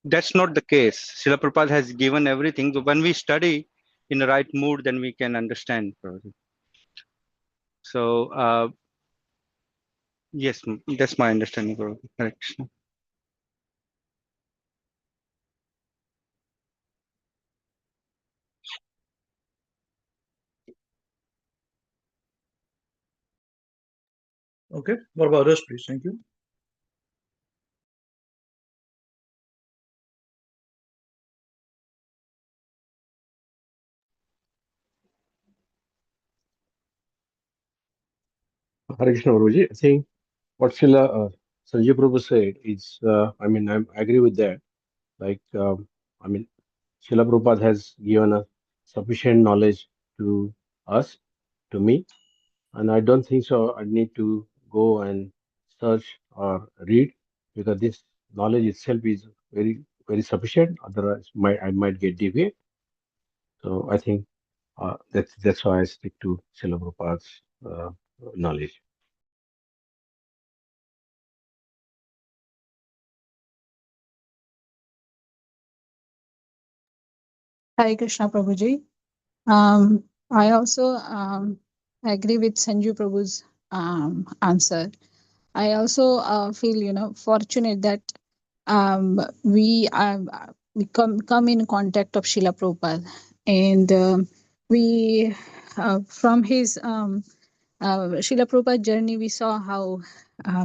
that's not the case. Srila Prabhupada has given everything. So when we study in the right mood, then we can understand. Prabhupada. So yes, that's my understanding. Prabhupada. Hare Krishna. Okay. What about others, please? Thank you. Hare Krishna Guruji. I think what Srila Sanjay Prabhu said is, I mean, I agree with that. Like, I mean, Srila Prabhupada has given us sufficient knowledge to us, to me, and I don't think so. I need to go and search or read because this knowledge itself is very, very sufficient. Otherwise, I might get deviate. So I think that's why I stick to Srila Prabhupada's knowledge. Hare Krishna Prabhuji. I also agree with Sanju Prabhu's answer. I also feel, fortunate that we come in contact of Srila Prabhupada, and we from his Srila Prabhupada journey, we saw how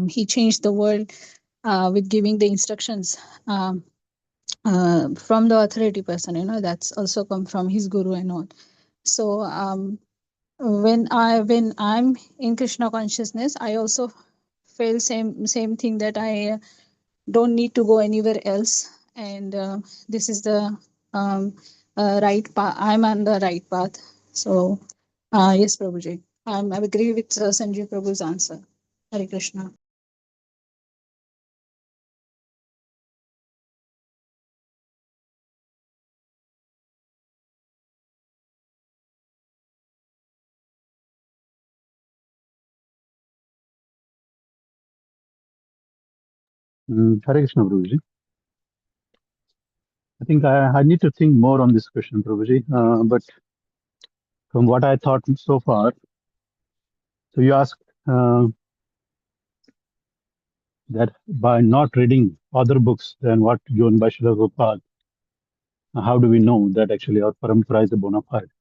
he changed the world with giving the instructions from the authority person. That's also come from his guru and all. So when I'm in Krishna consciousness, I also feel same thing, that I don't need to go anywhere else, and this is the right path. I'm on the right path. So yes, Prabhuji, I agree with Sanjay Prabhu's answer. Hare Krishna. Hare Krishna, Prabhuji. I think I need to think more on this question, Prabhuji. But from what I thought so far, so you asked that by not reading other books than what given by Srila Prabhupada, how do we know that actually our parampara is a bona fide?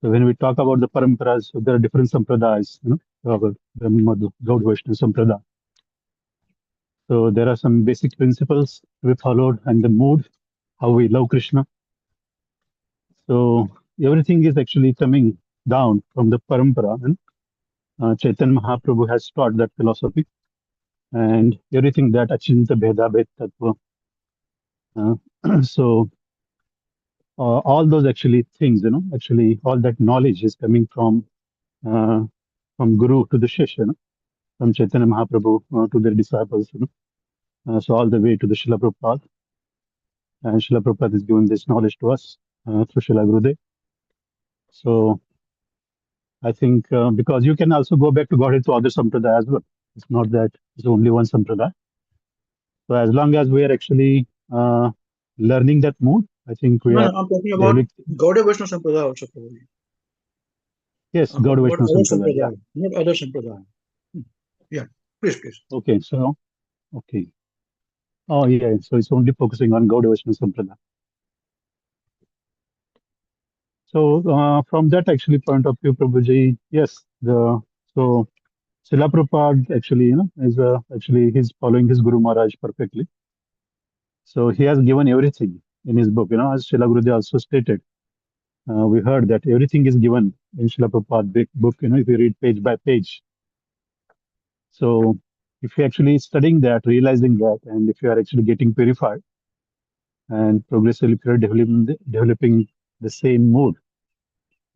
So when we talk about the paramparas, so there are different sampradayas, the Gaudiya Vaishnava sampradaya. So there are some basic principles we followed, and the mood, how we love Krishna. So everything is actually coming down from the parampara, and Chaitanya Mahaprabhu has taught that philosophy, and everything that Achinta Bheda Bhed Tattva. So all those actually things, actually all that knowledge is coming from Guru to the Shishya, from Chaitanya Mahaprabhu to their disciples, so all the way to the Srila Prabhupada. And Srila Prabhupada has given this knowledge to us through Srila Gurudev. So I think because you can also go back to Gaudiya to other sampradaya as well. It's not that it's only one sampradaya. So as long as we are actually learning that mood, I think we No, are no, I'm talking there. about Gaudiya Vaishnava Sampradaya also, Prabhuji. Yes, Gaudiya Not Vaishnava other Sampradaya. Yeah. Sampradaya. Not other Sampradaya. Yeah, please. Okay, so okay. Oh yeah, so it's only focusing on Gaudiya Vaishnava Sampradaya. So from that actually point of view, Prabhuji, yes, the so Srila Prabhupada actually, is actually he's following his Guru Maharaj perfectly. So he has given everything in his book, as Srila Gurudev also stated. We heard that everything is given in Srila Prabhupada big book, if you read page by page. So if you're actually studying that, realizing that, and if you are actually getting purified and progressively if you're developing the same mood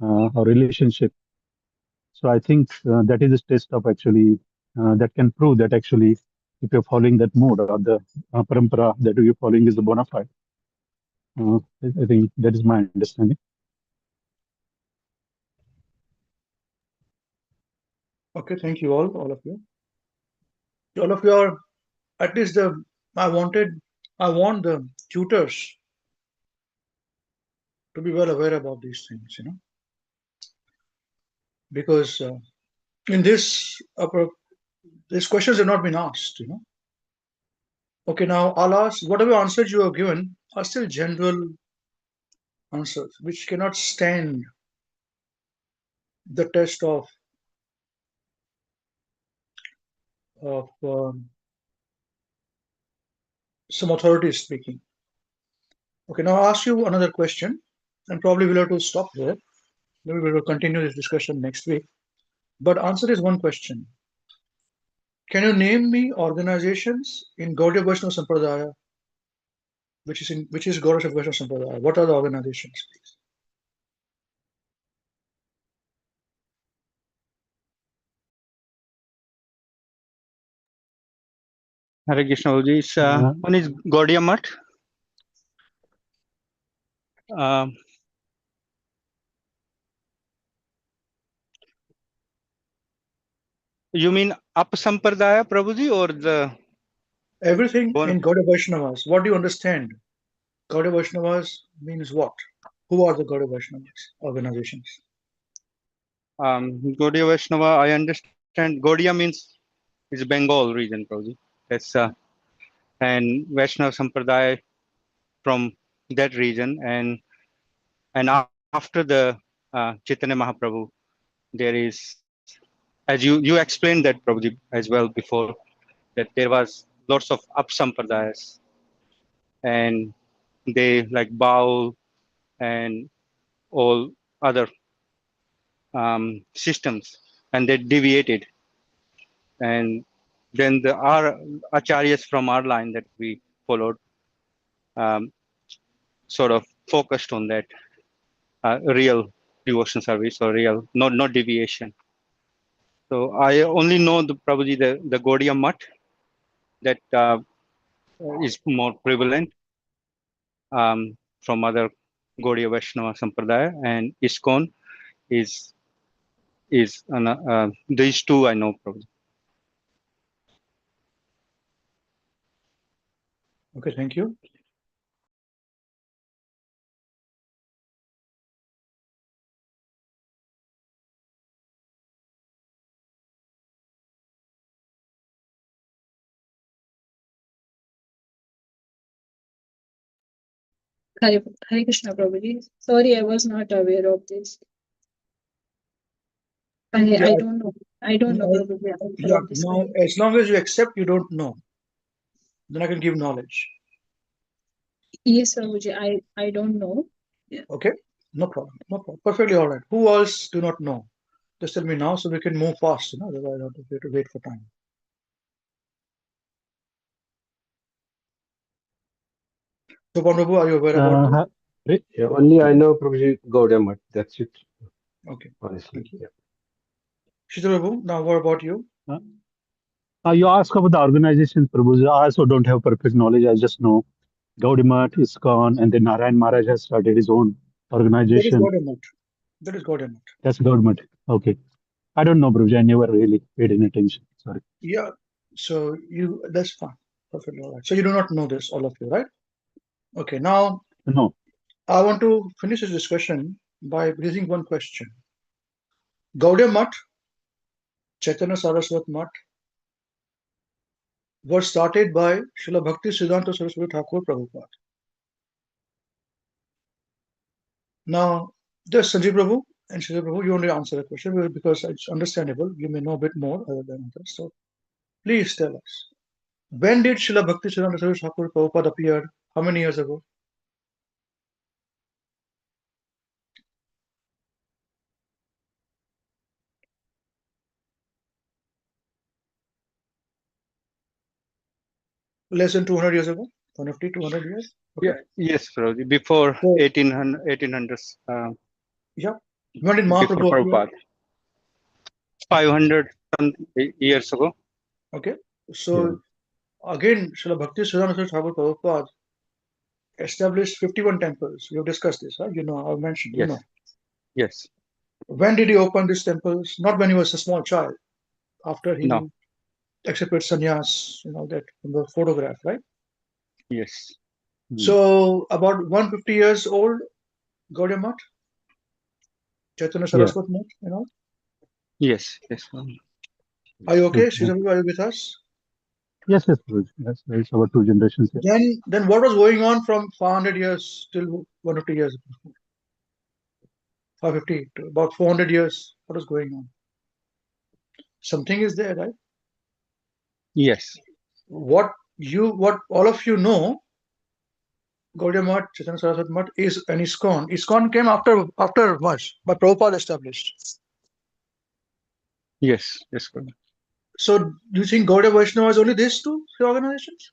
or relationship, so I think that is a test of actually that can prove that actually if you're following that mode or the parampara that you're following is the bona fide. I think that is my understanding. Okay, thank you all of you. All of you are at least I want the tutors to be well aware about these things, because in these questions have not been asked. Okay, now I'll ask whatever answers you have given are still general answers which cannot stand the test of some authorities speaking. Okay, now I'll ask you another question, and probably we'll have to stop here. Maybe we will continue this discussion next week. But answer is one question. Can you name me organizations in Gaudiya Vaishnava Sampradaya, which is Gaudiya Vaishnava Sampradaya? What are the organizations, please? Hare Krishna Guruji. One is Gaudiya Math. You mean Up Sampradaya, Prabhuji, or the Everything in Gaudiya Vaishnavas. What do you understand? Gaudiya Vaishnavas means what? Who are the Gaudiya Vaishnavas organizations? Gaudiya Vaishnava? I understand Gaudiya means is Bengal region, Prabhuji. That's and Vaishnava Sampradaya from that region, and after the Chaitanya Mahaprabhu, there is, as you explained that, Prabhuji, as well before, that there was lots of up sampradayas, and they like Baul and all other systems, and they deviated, and then our acharyas from our line that we followed um, sort of focused on that real devotion service or real, not deviation. So I only know the Prabhuji, the Gaudiya Math that is more prevalent from other Gaudiya Vaishnava Sampradaya, and ISKCON is these two I know, Prabhuji. Okay, thank you. Hare Krishna Prabhuji. Sorry, I was not aware of this. I don't know. I don't know, Prabhuji, Yeah, of this. now as long as you accept you don't know, then I can give knowledge. Yes, Prabhuji, I don't know. Yeah. Okay, no problem. Perfectly all right. Who else do not know? Just tell me now so we can move fast, otherwise I have to wait for time. So, Prabhu, are you aware about this? Yeah, only I know Prabhuji Gaudiya Math. That's it. Okay, Honestly. thank you. Yeah. Shita Prabhu, now what about you? You ask about the organizations, Prabhuji. I also don't have perfect knowledge. I just know Gaudiya Math, ISKCON, and then Narayan Maharaj has started his own That is organization. Gaudiya Math. That is Gaudiya Math. That's Gaudiya Math. Okay. I don't know, Prabhuji. I never really paid any attention. Sorry. Yeah, so that's fine. Perfectly all right. So you do not know this, all of you, right? Okay, now No. I want to finish this discussion by raising one question. Gaudiya Mutt, Chaitanya Saraswat Mutt was started by Srila Bhakti Siddhanta Saraswati Thakur Prabhupada. Now, just Sanjeev Prabhu and Sanjeev Prabhu, you only answer the question because it's understandable. You may know a bit more other than others. So, please tell us. When did Srila Bhakti Siddhanta Saraswati Thakur Prabhupada appear? How many years ago? Less than 200 years ago? 150, 200 years? Okay. Yeah, yes, Prabhuji. Before So, 1800, yeah. When did before Mahaprabhu appear? Prabhupada, 500 years ago. Okay. So, again, Srila Bhakti Siddhanta Saraswati Thakur Prabhupada established 51 temples. We've discussed this, huh? You know, I've mentioned, Yes. you know. Yes. When did he open these temples? Not when he was a small child, after he No. accepted sannyas, you know, that from the photograph, right? Yes. So, about 150 years old, Gaudiya Mutt, Chaitanya Saraswati Mutt, you know. Yes. Yes. Are you okay? Srisabu, are you with us? Yes, Prabhuji. Yes, it's about 2 generations here. Then what was going on from 500 years till 150 years? 550 to about 400 years. What was going on? Something is there, right? Yes. What all of you know, Gaudiya Mutt, Chaitanya Saraswati Mutt is an ISKCON. ISKCON came after much, but Prabhupada established. Yes. Yes. Prabhuji. So do you think Gaudiya Vaishnava is only these two organizations?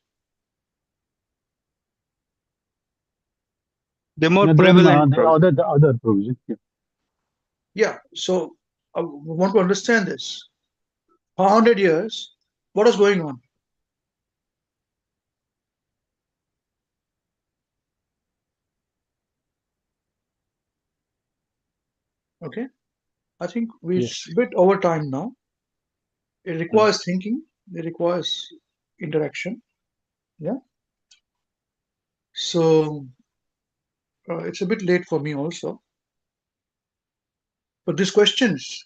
They're more Then prevalent. the other Prabhuji. Yeah. So I want to understand this. 100 years, what is going on? Okay. I think we're Yes. a bit over time now. It requires thinking. It requires interaction. Yeah. So it's a bit late for me also. But these questions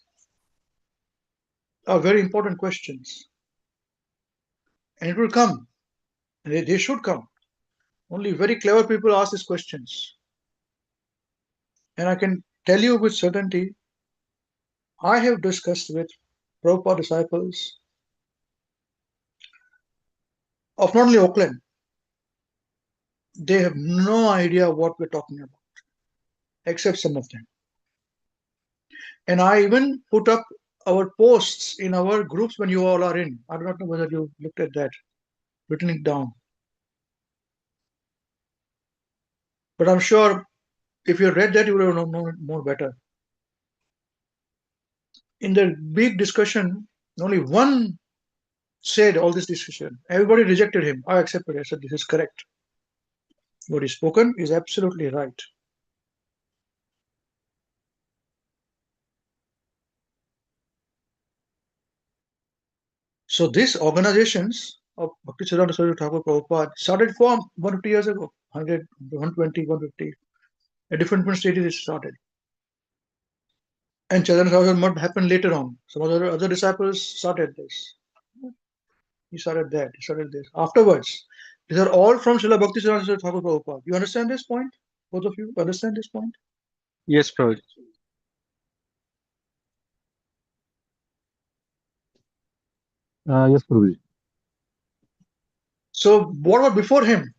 are very important questions. And it will come. And they should come. Only very clever people ask these questions. And I can tell you with certainty, I have discussed with Prabhupada disciples of not only Oakland, they have no idea what we're talking about, except some of them. And I even put up our posts in our groups when you all are in. I do not know whether you looked at that, written it down. But I'm sure if you read that, you would have known it more better. In the big discussion, only one said all this discussion. Everybody rejected him. I accepted it. I said, this is correct. What is spoken is absolutely right. So these organizations of Bhakti Siddhanta Saraswati Thakur Prabhupada started from 150 years ago, 100, 120, 150. At different stages it started. And Chaitanya Saraswati Mutt happened later on. Some other disciples started this. He started that, he started this. Afterwards, these are all from Srila Bhakti Siddhanta Saraswati Thakur Prabhupada. You understand this point? Both of you understand this point? Yes, Prabhuji. Yes, Prabhuji. So what was before him?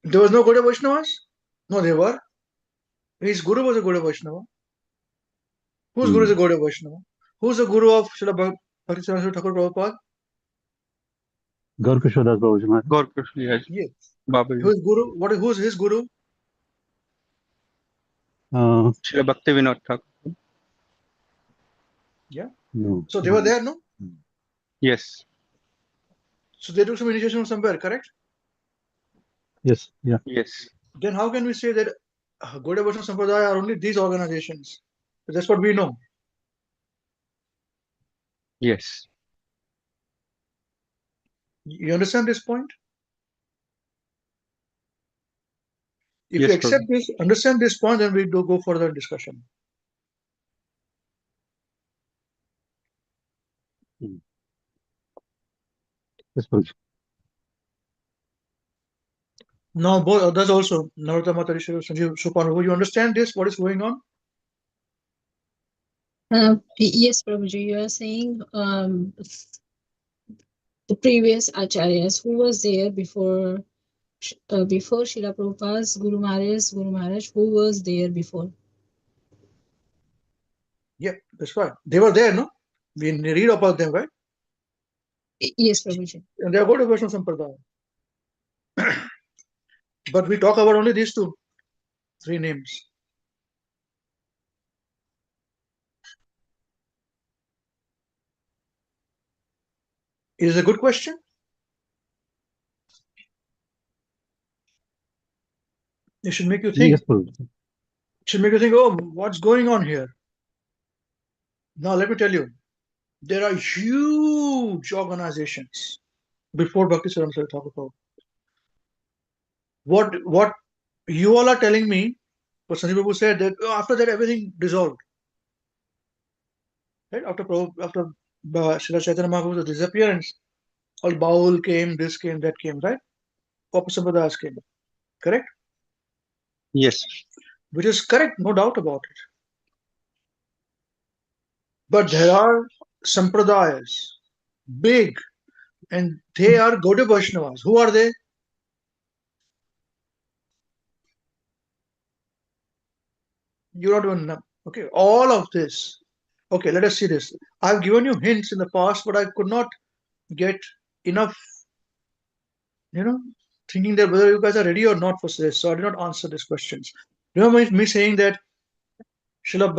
There was no Gaudiya Vaishnavas? No, they were. His guru was a Gaudiya Vaishnava. Whose guru is a Gaudiya Vaishnava? Who's the guru of Srila Bhakti Siddhanta Thakur Prabhupada? Gaur Kishore Das Babaji Maharaj. Gaur Krishna, yes. Yes. Babaji. Who's guru? Who's his guru? Srila Bhakti Vinod Thakur. Yeah. No. So they were there, no? Yes. So they took some initiation from somewhere, correct? Yes. Yeah. Yes. Then how can we say that Gaudiya Vaishnava Sampradaya are only these organizations? That's what we know. Yes. You understand this point? If Yes, you accept Prabhuji. this, understand this point, then we do go further discussion. Yes, Prabhuji. Now, both others also, Narottama Tarishi, Sanjeev Supan, you understand this? What is going on? Yes, Prabhuji, you are saying the previous acharyas who was there before Srila Prabhupada's Guru Maharaj, who was there before? Yeah, that's right. They were there, no? We read about them, right? Yes, Prabhuji. And they are Gaudiya Vaishnava Sampradaya. But we talk about only these three names. It is a good question. It should make you think. Yes, Prabhuji. It should make you think, oh, what's going on here? Now, let me tell you, there are huge organizations before Bhakti Saram Sar Thakur. What you all are telling me, what Sanjeev Babu said, that after that everything dissolved. Right? After Srila Chaitanya Mahaprabhu's disappearance, all Baul came, this came, that came, right? Papa Sampradayas came. Correct? Yes. Which is correct, no doubt about it. But there are Sampradayas, big, and they are Gaudiya Vaishnavas. Who are they? You don't even know. Okay, all of this. Okay, let us see this. I've given you hints in the past, but I could not get enough, thinking that whether you guys are ready or not for this. So I did not answer these questions. Remember me saying that Srila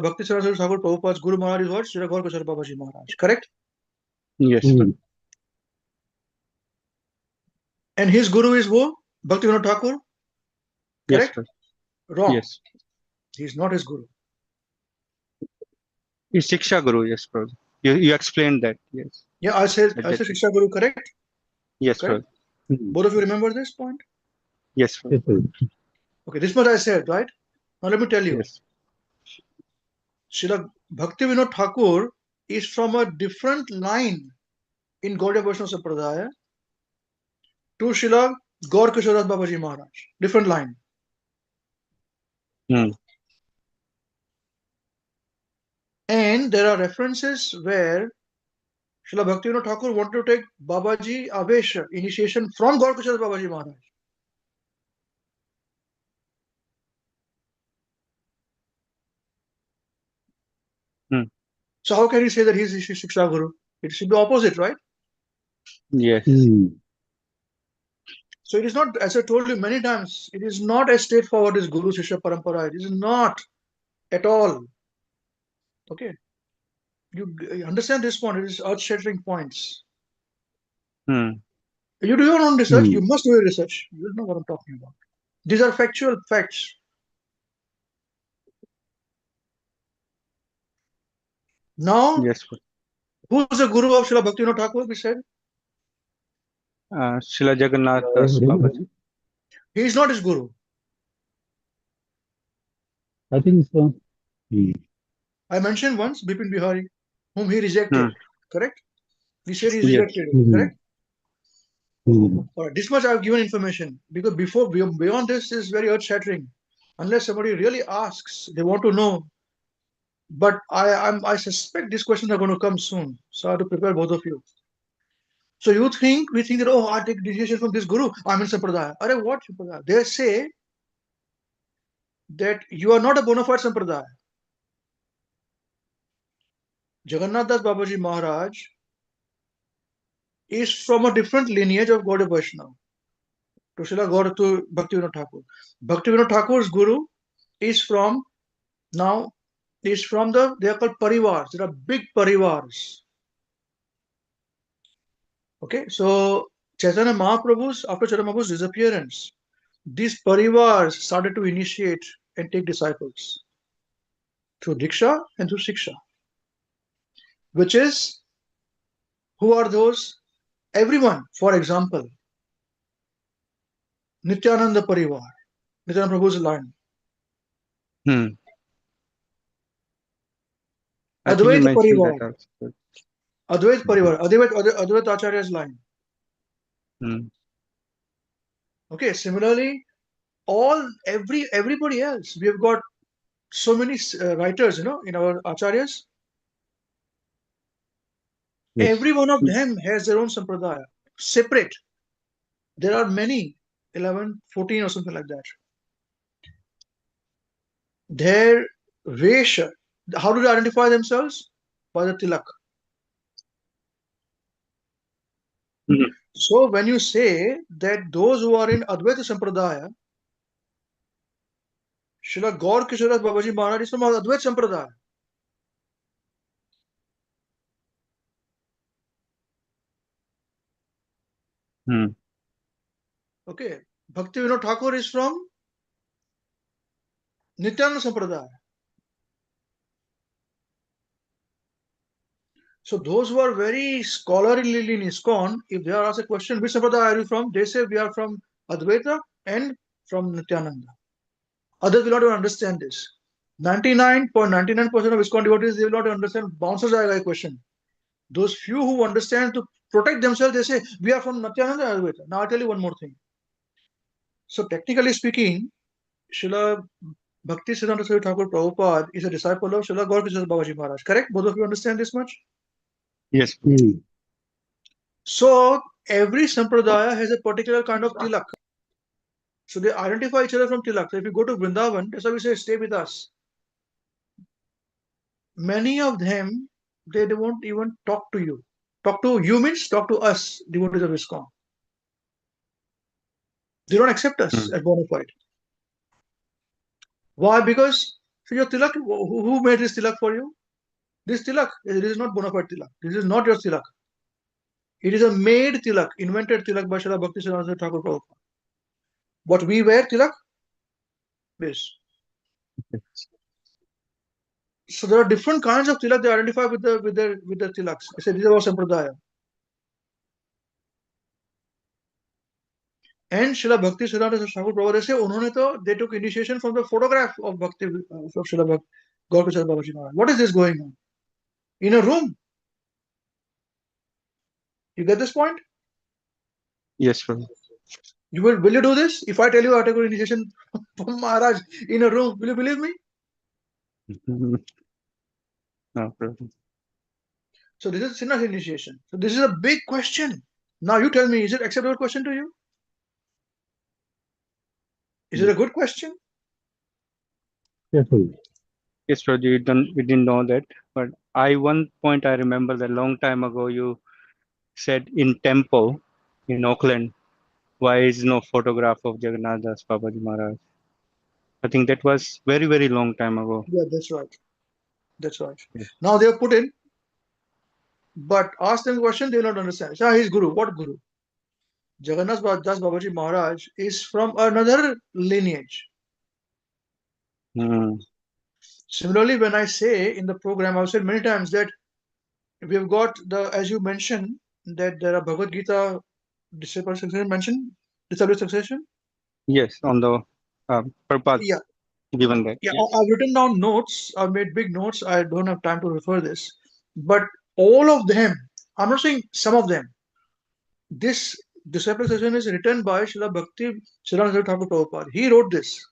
Bhakti Saraswati Thakur Prabhupada's Guru Maharaj is what? Srila Gaur Kishore Babaji Maharaj. Correct? Yes. Hmm. And his Guru is who? Bhakti Vinod Thakur? Yes. Correct? Wrong. Yes. He is not his Guru. It's Shiksha Guru. Yes, Prabhuji. You explained that. Yes. Yeah, I said At that time. Shiksha Guru, correct? Yes, Correct? Prabhuji. Hmm. Both of you remember this point? Yes, Yes, Prabhuji. Prabhuji. Okay, this much I said, right? Now let me tell you. Yes. Srila Bhakti Vinod Thakur is from a different line in Gaudiya Vaishnava Sampradaya to Srila Gaur Kishoras Babaji Maharaj. Different line. Hmm. And there are references where Srila Bhakti Vinod Thakur wanted to take Babaji Avesha, initiation from Gaur Kishoras Babaji Maharaj. Hmm. So how can you say that he is Shiksha Guru? It should be opposite, right? Yes. Hmm. So it is not, as I told you many times, it is not as straightforward as Guru Shishya Parampara. It is not at all. Okay. You understand this point, it is earth-shattering points. Hmm. You do your own research, Hmm. you must do your research. You know what I'm talking about. These are factual facts. Now, Yes. who is the Guru of Srila Bhakti Vinod Thakur? We said Srila Jagannath Das Babaji. he is not his Guru. I think so. Hmm. I mentioned once Bipin Bihari, whom he Hmm. rejected. Correct? We said he Yes. rejected it. Hmm. Correct? Hmm. All right, this much I've given information because beyond this is very earth-shattering. Unless somebody really asks, they want to know. But I suspect these questions are going to come soon, so I have to prepare both of you. So we think that, oh, I take initiation from this guru, I'm in Sampradaya. Are what Sampradaya? They say that you are not a bona fide Sampradaya. Jagannath Das Babaji Maharaj is from a different lineage of Gaudiya Vaishnava to Srila Gaur to Bhakti Vinod Thakur. Bhakti Vinod Thakur's guru is from now is from they are called parivars. There are big parivars. Okay, so Chaitanya Mahaprabhu's after Chaitanya Mahaprabhu's disappearance, these parivars started to initiate and take disciples through Diksha and through Siksha, which is who are those? Everyone. For example, Nityananda Parivar. Nityananda Prabhu's line. I think you Advaita mentioned that Parivar. also. Advaita Parivar. Advaita Acharya's line. Okay, similarly, everybody else. We have got so many writers, in our acharyas. Yes. Every one of them has their own sampradaya, separate. There are many, 11, 14 or something like that. Their Vesha, how do they identify themselves? By the tilak. So when you say that those who are in Advaita Sampradaya, Srila Gaur Kishoras Babaji Maharaj is from Advaita Sampradaya. Okay, Bhakti Vinod Thakur is from Nityananda Sampradaya. So those who are very scholarly in ISKCON, if they are asked a question, which Sampradaya are you from? They say we are from Advaita and from Nityananda. Others will not even understand this. 99.99% of ISKCON devotees, they will not understand. Bounces a question. Those few who understand to protect themselves, they say we are from Nityananda and Advaita. Now I'll tell you one more thing. So technically speaking, Srila Bhakti Siddhanta Saraswati Thakur Prabhupada is a disciple of Srila Gaur Krishna Babaji Maharaj. Correct? Both of you understand this much? Yes. So every sampradaya has a particular kind of tilak. So they identify each other from tilak. So if you go to Vrindavan, that's why we say stay with us. Many of them, they won't even talk to you. Talk to you means talk to us, devotees of ISKCON. They don't accept us as bona fide. Why? Because so your tilak, who made this tilak for you? This tilak, it is not bona fide tilak. This is not your tilak. It is a made tilak, invented tilak by Srila Bhakti Siddhanta Thakur Prabhupada. What we wear tilak? This. So there are different kinds of tilak they identify with the tilaks. I said these are all sampradaya. And Srila Bhakti Siddhanta Thakur Prabhupada say, उन्होंने तो they took initiation from the photograph of Bhakti of Srila Bhakti Gaur Krishna Babaji Maharaj. What is this going on? In a room. You get this point? Yes, sir. Will you do this? If I tell you I take initiation from Maharaj in a room, will you believe me? No problem. So this is Sinna's initiation. So this is a big question. Now you tell me, is it acceptable question to you? Is it a good question? Careful. Yes, Roger, we didn't know that. But one point I remember that long time ago you said in temple in Auckland, why is no photograph of Jagannath Das Babaji Maharaj? I think that was very, very long time ago. Yeah, that's right. That's right. Yes. Now they have put in, but ask them a question, they will not understand. Shah, he's Guru. What Guru? Jagannath Das Babaji Maharaj is from another lineage. Similarly, when I say in the program, I've said many times that we have got as you mentioned, that there are Bhagavad Gita disciple succession mentioned, disciple succession. Yes, on the purpose Yeah. given that. Yeah, Yes. I've written down notes. I've made big notes. I don't have time to refer this, but all of them. I'm not saying some of them. This disciple succession is written by Srila Bhakti Siddhanta Thakur Prabhupada. He wrote this.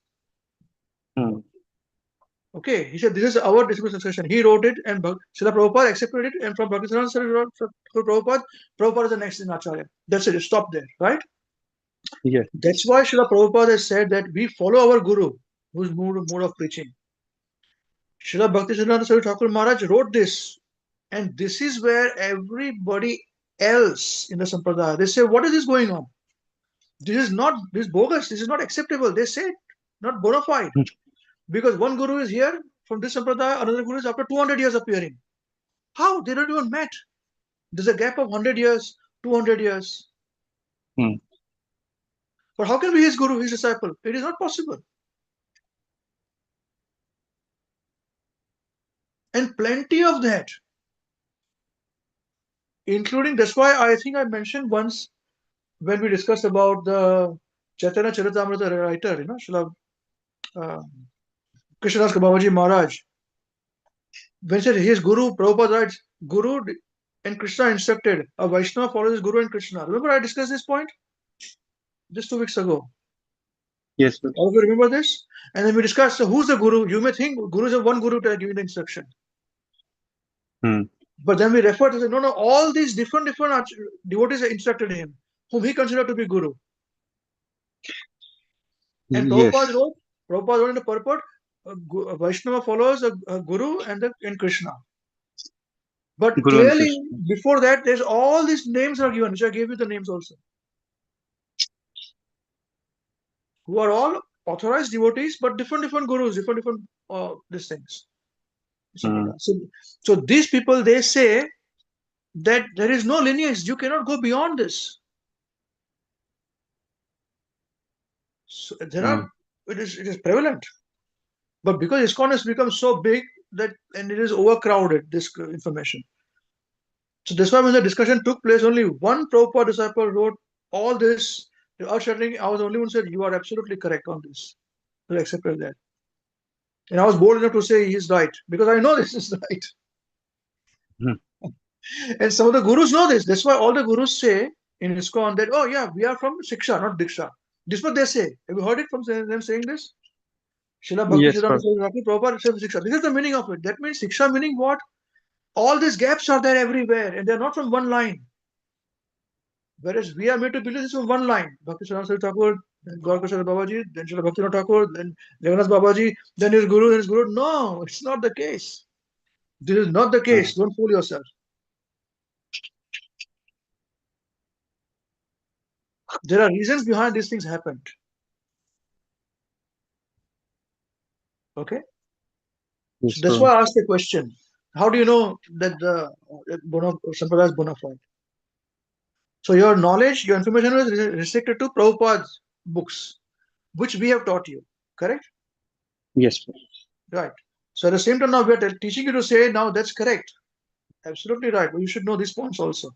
Okay, he said this is our disciple succession. He wrote it, and Srila Prabhupada accepted it, and from Bhakti Siddhanta Thakur Prabhupada, Prabhupada is the next in Acharya. That's it. Stop there, right? Yes. That's why Srila Prabhupada has said that we follow our Guru, whose mode of preaching. Srila Bhakti Siddhanta Thakur Maharaj wrote this, and this is where everybody else in the Sampradaya, they say, what is this going on? This is bogus, this is not acceptable. They say, not bona fide. Because one Guru is here from this Sampradaya, another Guru is after 200 years appearing. How? They don't even met. There's a gap of 100 years, 200 years. But how can be his Guru, his disciple? It is not possible. And plenty of that. Including, that's why I think I mentioned once when we discussed about the Chaitanya Charitamrita writer, Srila uh, Krishnadas Babaji Maharaj, when he said his Guru, Prabhupada writes, Guru and Krishna instructed, a Vaishnava follows his Guru and Krishna. Remember I discussed this point just 2 weeks ago. Yes, sir. All of you remember this? And then we discussed, so who's the Guru? You may think Guru is a one Guru to give the instruction. Hmm. But then we refer to, no, all these different devotees instructed him, whom he considered to be Guru. And Yes. Prabhupada wrote in the purport, a Vaishnava follows a Guru and Krishna. But Guru and clearly, Krishna. before that, there's all these names are given, which I gave you the names also, who are all authorized devotees, but different gurus, different these things. Hmm. So these people, they say that there is no lineage, you cannot go beyond this. So there Hmm. are, it is prevalent. But because ISKCON has become so big that, and it is overcrowded, this information. So that's why when the discussion took place, only one Prabhupada disciple wrote all this. I was the only one who said, you are absolutely correct on this. I accepted that. And I was bold enough to say he's right, because I know this is right. Hmm. And some of the gurus know this. That's why all the gurus say in ISKCON that, oh yeah, we are from Siksha, not Diksha. This is what they say. Have you heard it from them saying this? Srila Bhakti Yes, Siddhanta sir. Saraswati Prabhupada says Siksha. This is the meaning of it. That means Siksha meaning what? All these gaps are there everywhere, and they're not from one line. Whereas we are made to believe this from one line. Bhakti Siddhanta Thakur, then Gaurakrishna Babaji, then Srila Bhaktivinoda Thakur, then Jagannath Babaji, then his Guru, then his Guru. No, it's not the case. This is not the Hmm. case. Don't fool yourself. There are reasons behind these things happened. Okay? So Yes, that's sir. why I asked the question. How do you know that the Sampradaya is bona fide? So your knowledge, your information was restricted to Prabhupada's books, which we have taught you. Correct? Yes, sir. Right. So at the same time now we are teaching you to say now that's correct. Absolutely right. But you should know these points also.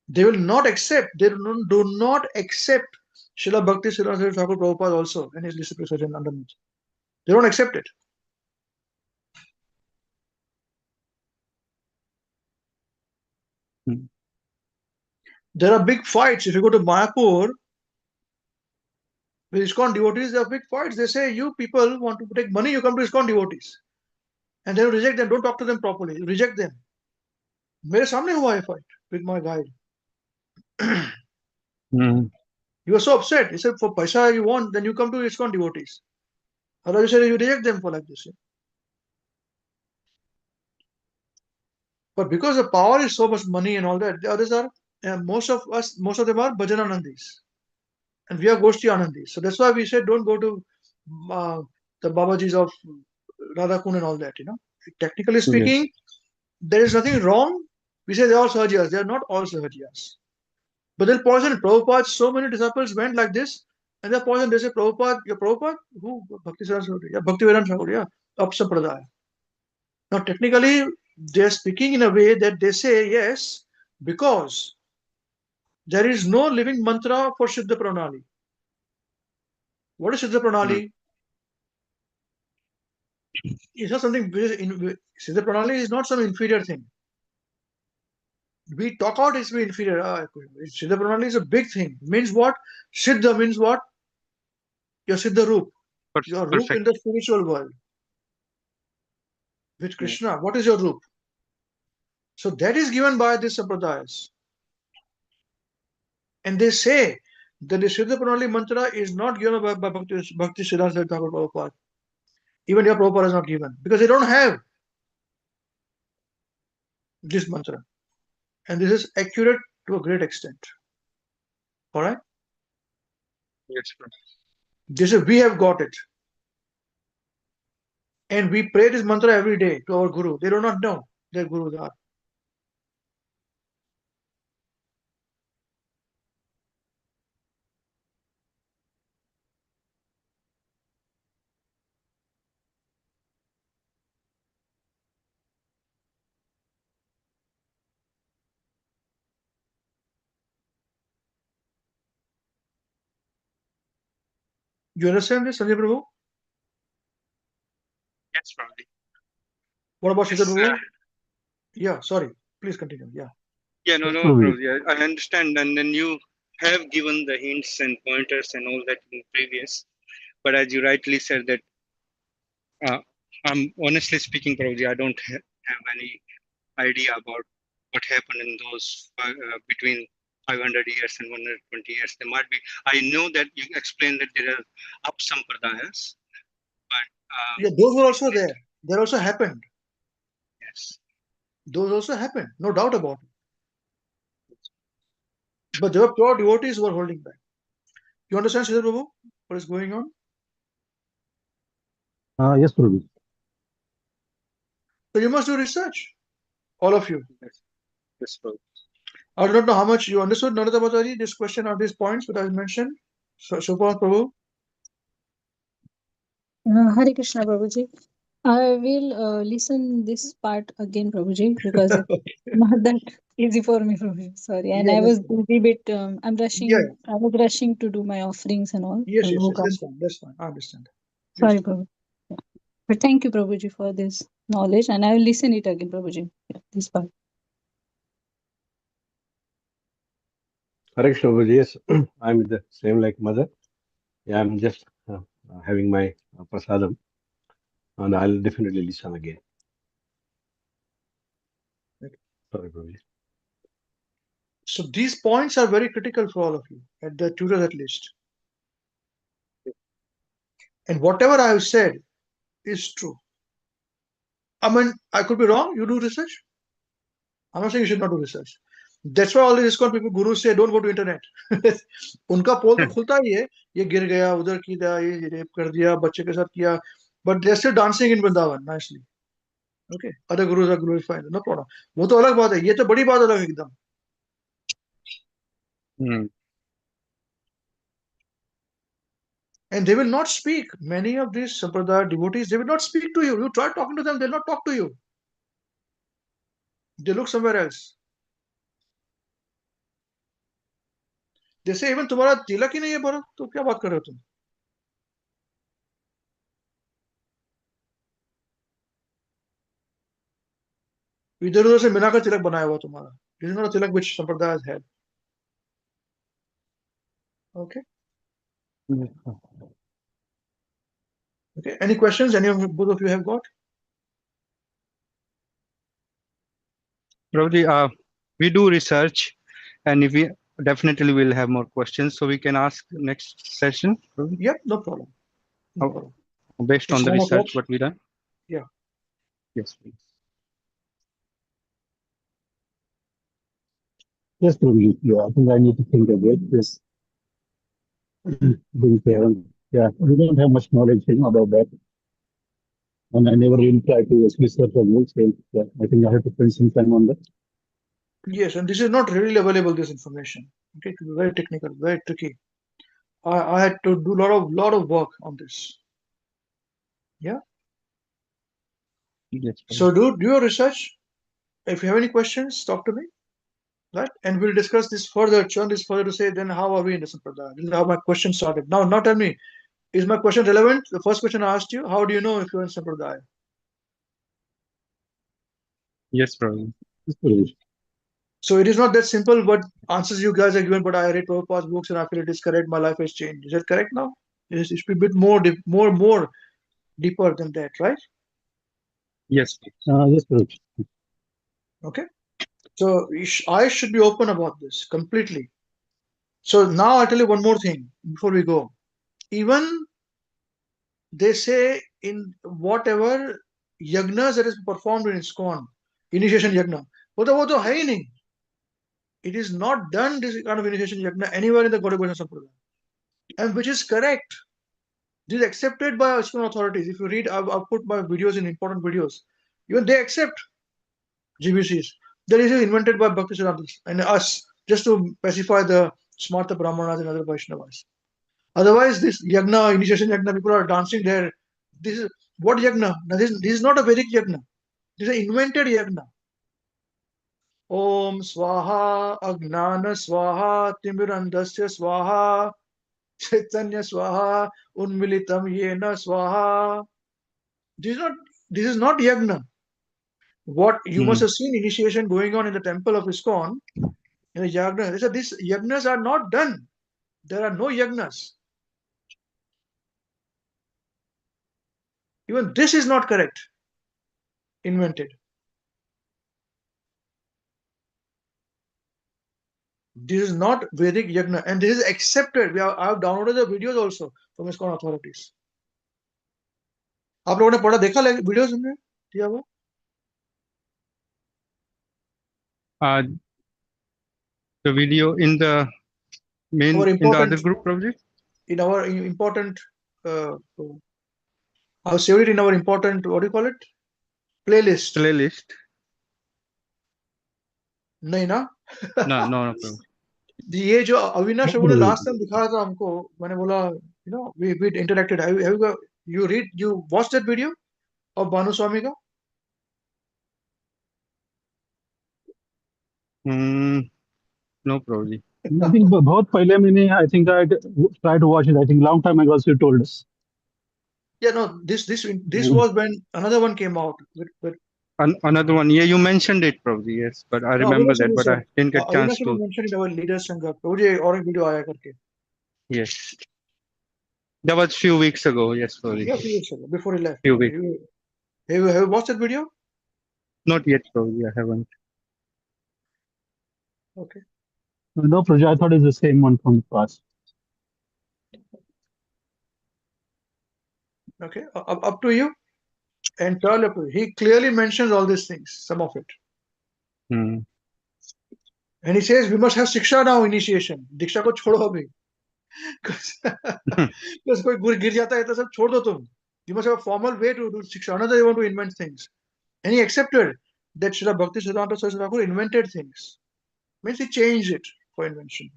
They will not accept, do not accept Srila Bhakti Siddhanta Thakur Prabhupada also and his disciples underneath. They don't accept it. Hmm. There are big fights. If you go to Mayapur, with ISKCON devotees, there are big fights. They say, you people want to take money, you come to ISKCON devotees. And they will reject them. Don't talk to them properly. Reject them. मेरे सामने हुआ है fight with my guide. Hmm. He was so upset. He said, for paisa you want, then you come to ISKCON devotees. Otherwise, you say you reject them for like this. But because the power is so much money and all that, the others are, most of them are Bhajananandis. And we are Goshti Anandis. So that's why we said don't go to uh, the Babajis of Radhakund and all that, Technically Yes. speaking, there is nothing wrong. We say they are Sahajiyas. They are not all Sahajiyas. But they'll poison Prabhupada. So many disciples went like this, and they're poisoned. They say, Prabhupada, yeah, Prabhupada? Who? Bhakti Saraswati. Yeah, Bhakti Vedanta Thakur. Yeah, Apsampradaya. Now, technically, they're speaking in a way that they say, yes, because there is no living mantra for Siddha Pranali. What is Siddha Hmm. Pranali? It's not something, Siddha Pranali is not some inferior thing. We talk out it's inferior. Siddha Pranali is a big thing. Means what? Siddha means what? Your Siddha Roop. Your Roop in Perfect. the spiritual world. With Yeah. Krishna, what is your Roop? So that is given by these Sampradayas. And they say that the Siddha Pranali mantra is not given by Bhakti Siddhanta Thakur Prabhupada. Even your Prabhupada is not given. Because they don't have this mantra. And this is accurate to a great extent. Alright? Yes, sir. They say we have got it. And we pray this mantra every day to our Guru. They do not know their Gurus are. You understand this, Sanjay Prabhu? Yes, probably. What about Sridhar Yes, Prabhu? Yeah, sorry. Please continue. Yeah. yeah, no, Yes, no, Prabhuji. probably. I understand, and then you have given the hints and pointers and all that in previous. But as you rightly said that, I'm honestly speaking, probably I don't have any idea about what happened in those between 500 years and 120 years. There might be. I know that you explained that there are up sampradayas, but Yeah, those were also there. That also happened. yes, Those also happened. No doubt about it. But there were pure devotees who were holding back. You understand, Sridhar Prabhu? What is going on? Yes, Prabhuji. So you must do research. All of you. yes, yes, probably. I do not know how much you understood, Narada Bhattaji, this question or these points that I mentioned. So, Shubha Prabhu. Hare Krishna, Prabhuji. I will listen this part again, Prabhuji, because it's Okay. not that easy for me, Prabhuji. Sorry, and Yeah, I that's was fine. busy bit. Yeah, yeah. I was rushing to do my offerings and all. Yes, yes, yes. WECAN. That's fine. That's fine. I understand. Please Sorry, do. Prabhuji. Yeah. But thank you, Prabhuji, for this knowledge, and I will listen it again, Prabhuji. Yeah, this part. Hare Krishna, Prabhuji. Yes, I'm the same like mother. Yeah, I'm just having my prasadam, and I'll definitely listen again. Okay. Sorry, Prabhuji. So these points are very critical for all of you, at the tutors at least. And whatever I have said is true. I mean, I could be wrong. You do research. I'm not saying you should not do research. That's why all the ISKCON people, gurus say, don't go to internet. उनका पोल तो खुलता ही है, ये गिर गया, उधर किया, ये रेप कर दिया, बच्चे के साथ किया, but they're still dancing in Vrindavan nicely. Okay, other gurus are glorified, no problem. वो तो अलग बात है, ये तो बड़ी बात अलग है एकदम. Hmm. And they will not speak. Many of these Sampradaya devotees, they will not speak to you. You try talking to them, they'll not talk to you. They look somewhere else. They say, even तुम्हारा तिलक ही नहीं है भरत, तो क्या बात कर रहे हो तुम? इधर उधर से मिलाकर तिलक बनाया हुआ तुम्हारा. This is not a tilak which Sampradaya has had. Okay. Okay. Any questions? Any of both of you have got? Probably, we do research, and if we definitely will have more questions, so we can ask next session. Probably. Yep, no problem. No Oh, problem. based It's on the 1 o'clock. research what we done. Yeah. Yes, please. Yes, Prabhuji. Yeah, I think I need to think a bit. Yes, being parent. Yeah, we don't have much knowledge about that, and I never really tried to research or more. So yeah, I think I have to spend some time on that. Yes, and this is not readily available, this information. Okay, it will be very technical, very tricky. I had to do lot of work on this. Yeah. Yes, So probably. do your research. If you have any questions, talk to me. Right? And we'll discuss this further. Churn this further to say then how are we in the Sampradaya? This is how my question started. Now tell me, is my question relevant? The first question I asked you, how do you know if you're in Sampradaya? Yes, probably. Yes, Prabhuji. So it is not that simple what answers you guys are given, but I read Prabhupada's books and I feel it is correct. My life has changed. Is that correct now? It should be a bit more, more deeper than that, right? Yes, please. Yes, Prabhuji. Okay. So I should be open about this completely. So now I'll tell you one more thing before we go. Even they say in whatever yagnas that is performed in ISKCON, initiation yagna, वो तो है ही नहीं. It is not done this kind of initiation yagna anywhere in the Gaudiya Vaishnava Sampradaya. And which is correct. This is accepted by ISKCON authorities. If you read, I've put my videos in important videos. Even they accept GBCs. That is invented by Bhakti Siddhanta and us, just to pacify the Smarta Brahmanas and other Vaishnavas. Otherwise, this yagna, initiation yagna, people are dancing there. This is what yagna? Now, this is not a Vedic yagna. This is an invented yagna. Om Swaha Agnana Swaha Timirandasya Swaha. Chaitanya Swaha, Unmilitam Yena Swaha. This is not yagna. What you must have seen initiation going on in the temple of ISKCON in the yagna. They said these yagnas are not done. There are no yagnas. Even this is not correct. Invented. This is not Vedic yagna, and this is accepted. I have downloaded the videos also from ISKCON authorities. आप लोगों ने पढ़ा देखा videos में दिया वो? The video in the main Our in the other important group project. in our important I've saved it in our important, what do you call it? Playlist. Playlist. नहीं ना? No, no, no problem. ये जो अविनाश प्रभु ने last time दिखाया था हमको, मैंने बोला you know we interacted. Have you watched that video of Bhanu Swami का? No problem. I think बहुत पहले मैंने I think I tried to watch it. I think long time ago you told us. Yeah, no. This was when another one came out with Another one. Yeah, you mentioned it probably. Yes, but I no, remember Avinash that, Prabhu but said, I didn't get chance Avinash Prabhu to. mentioned in our leaders Sangha. मुझे और एक video आया करके. Yes, that was few weeks ago. Yes, sorry. Yeah, few weeks ago, before he left. Few weeks. Have you watched that video? Not yet, probably. I haven't. Okay. No, Praja, I thought it's the same one from the past. Okay, up to you. Entirely up to you. He clearly mentions all these things, some of it. And he says we must have Siksha now, initiation. Diksha ko छोड़ो अभी. Because कोई गिर जाता है तो सब छोड़ दो तुम. You must have a formal way to do Siksha. Another they want to invent things. And he accepted that Srila Bhakti Siddhanta Saraswati Thakur invented things. Means he changed it for invention.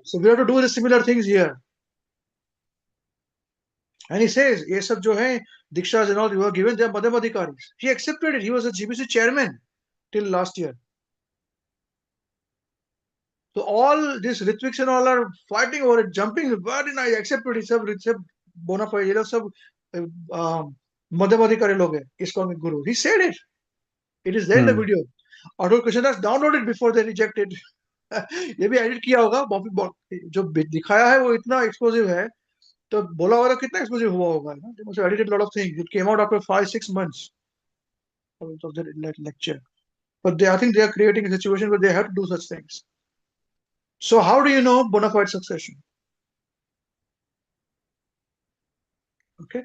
So we have to do the similar things here. And he says, ये सब जो है, Dikshas and all, you were given, they are Madhyam Adhikaris. He accepted it. He was a GBC chairman till last year. So all these Ritviks and all are fighting over it, jumping. Why didn't I accept it? It's a bona fide. ये लोग सब Madhyam Adhikari लोग हैं. ISKCON guru. He said it. It is there in the video. Adol Krishnadas downloaded before they rejected. ये भी edit किया होगा. जो दिखाया है वो इतना explosive है. तो बोला होगा कितना एक्सपोजिव हुआ होगा ना. They must have edited a lot of things. It came out after 5-6 months of the lecture. But I think they are creating a situation where they have to do such things. So how do you know bona fide succession? Okay.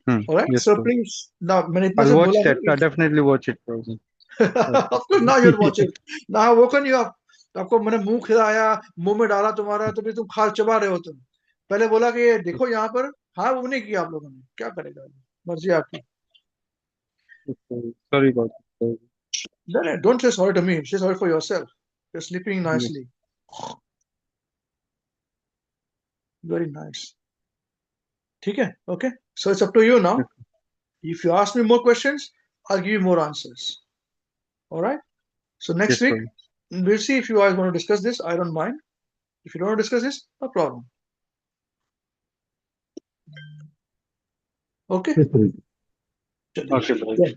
All right. Yes, so please now I'll watch that. I'll definitely watch it, probably. Of course, now you'll watch it. Now I've woken you up. आपको मैंने मुंह खिलाया, मुंह में डाला तुम्हारा, तो फिर तुम खा चबा रहे हो तुम. पहले बोला कि ये देखो यहाँ पर, हाँ वो नहीं किया आप लोगों ने. क्या करेगा, मर्जी आपकी. Sorry about it. No, don't say sorry to me. Say sorry for yourself. You're sleeping nicely. Very nice. Okay. Okay. So it's up to you now. If you ask me more questions, I'll give you more answers. All right. So next week, we'll see if you guys want to discuss this. I don't mind. If you don't want to discuss this, no problem. Okay. Okay.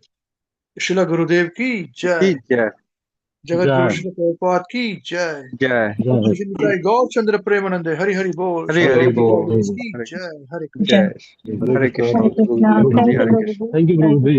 Srila Gurudev ki jai. Jagat Guru Srila Prabhupada ki jai. Jai. Gaur Chandra Premanande. Hari Hari Bol. Hari Hari Bol. Jai. Hare Krishna. Hare Krishna. Thank you, Guruji.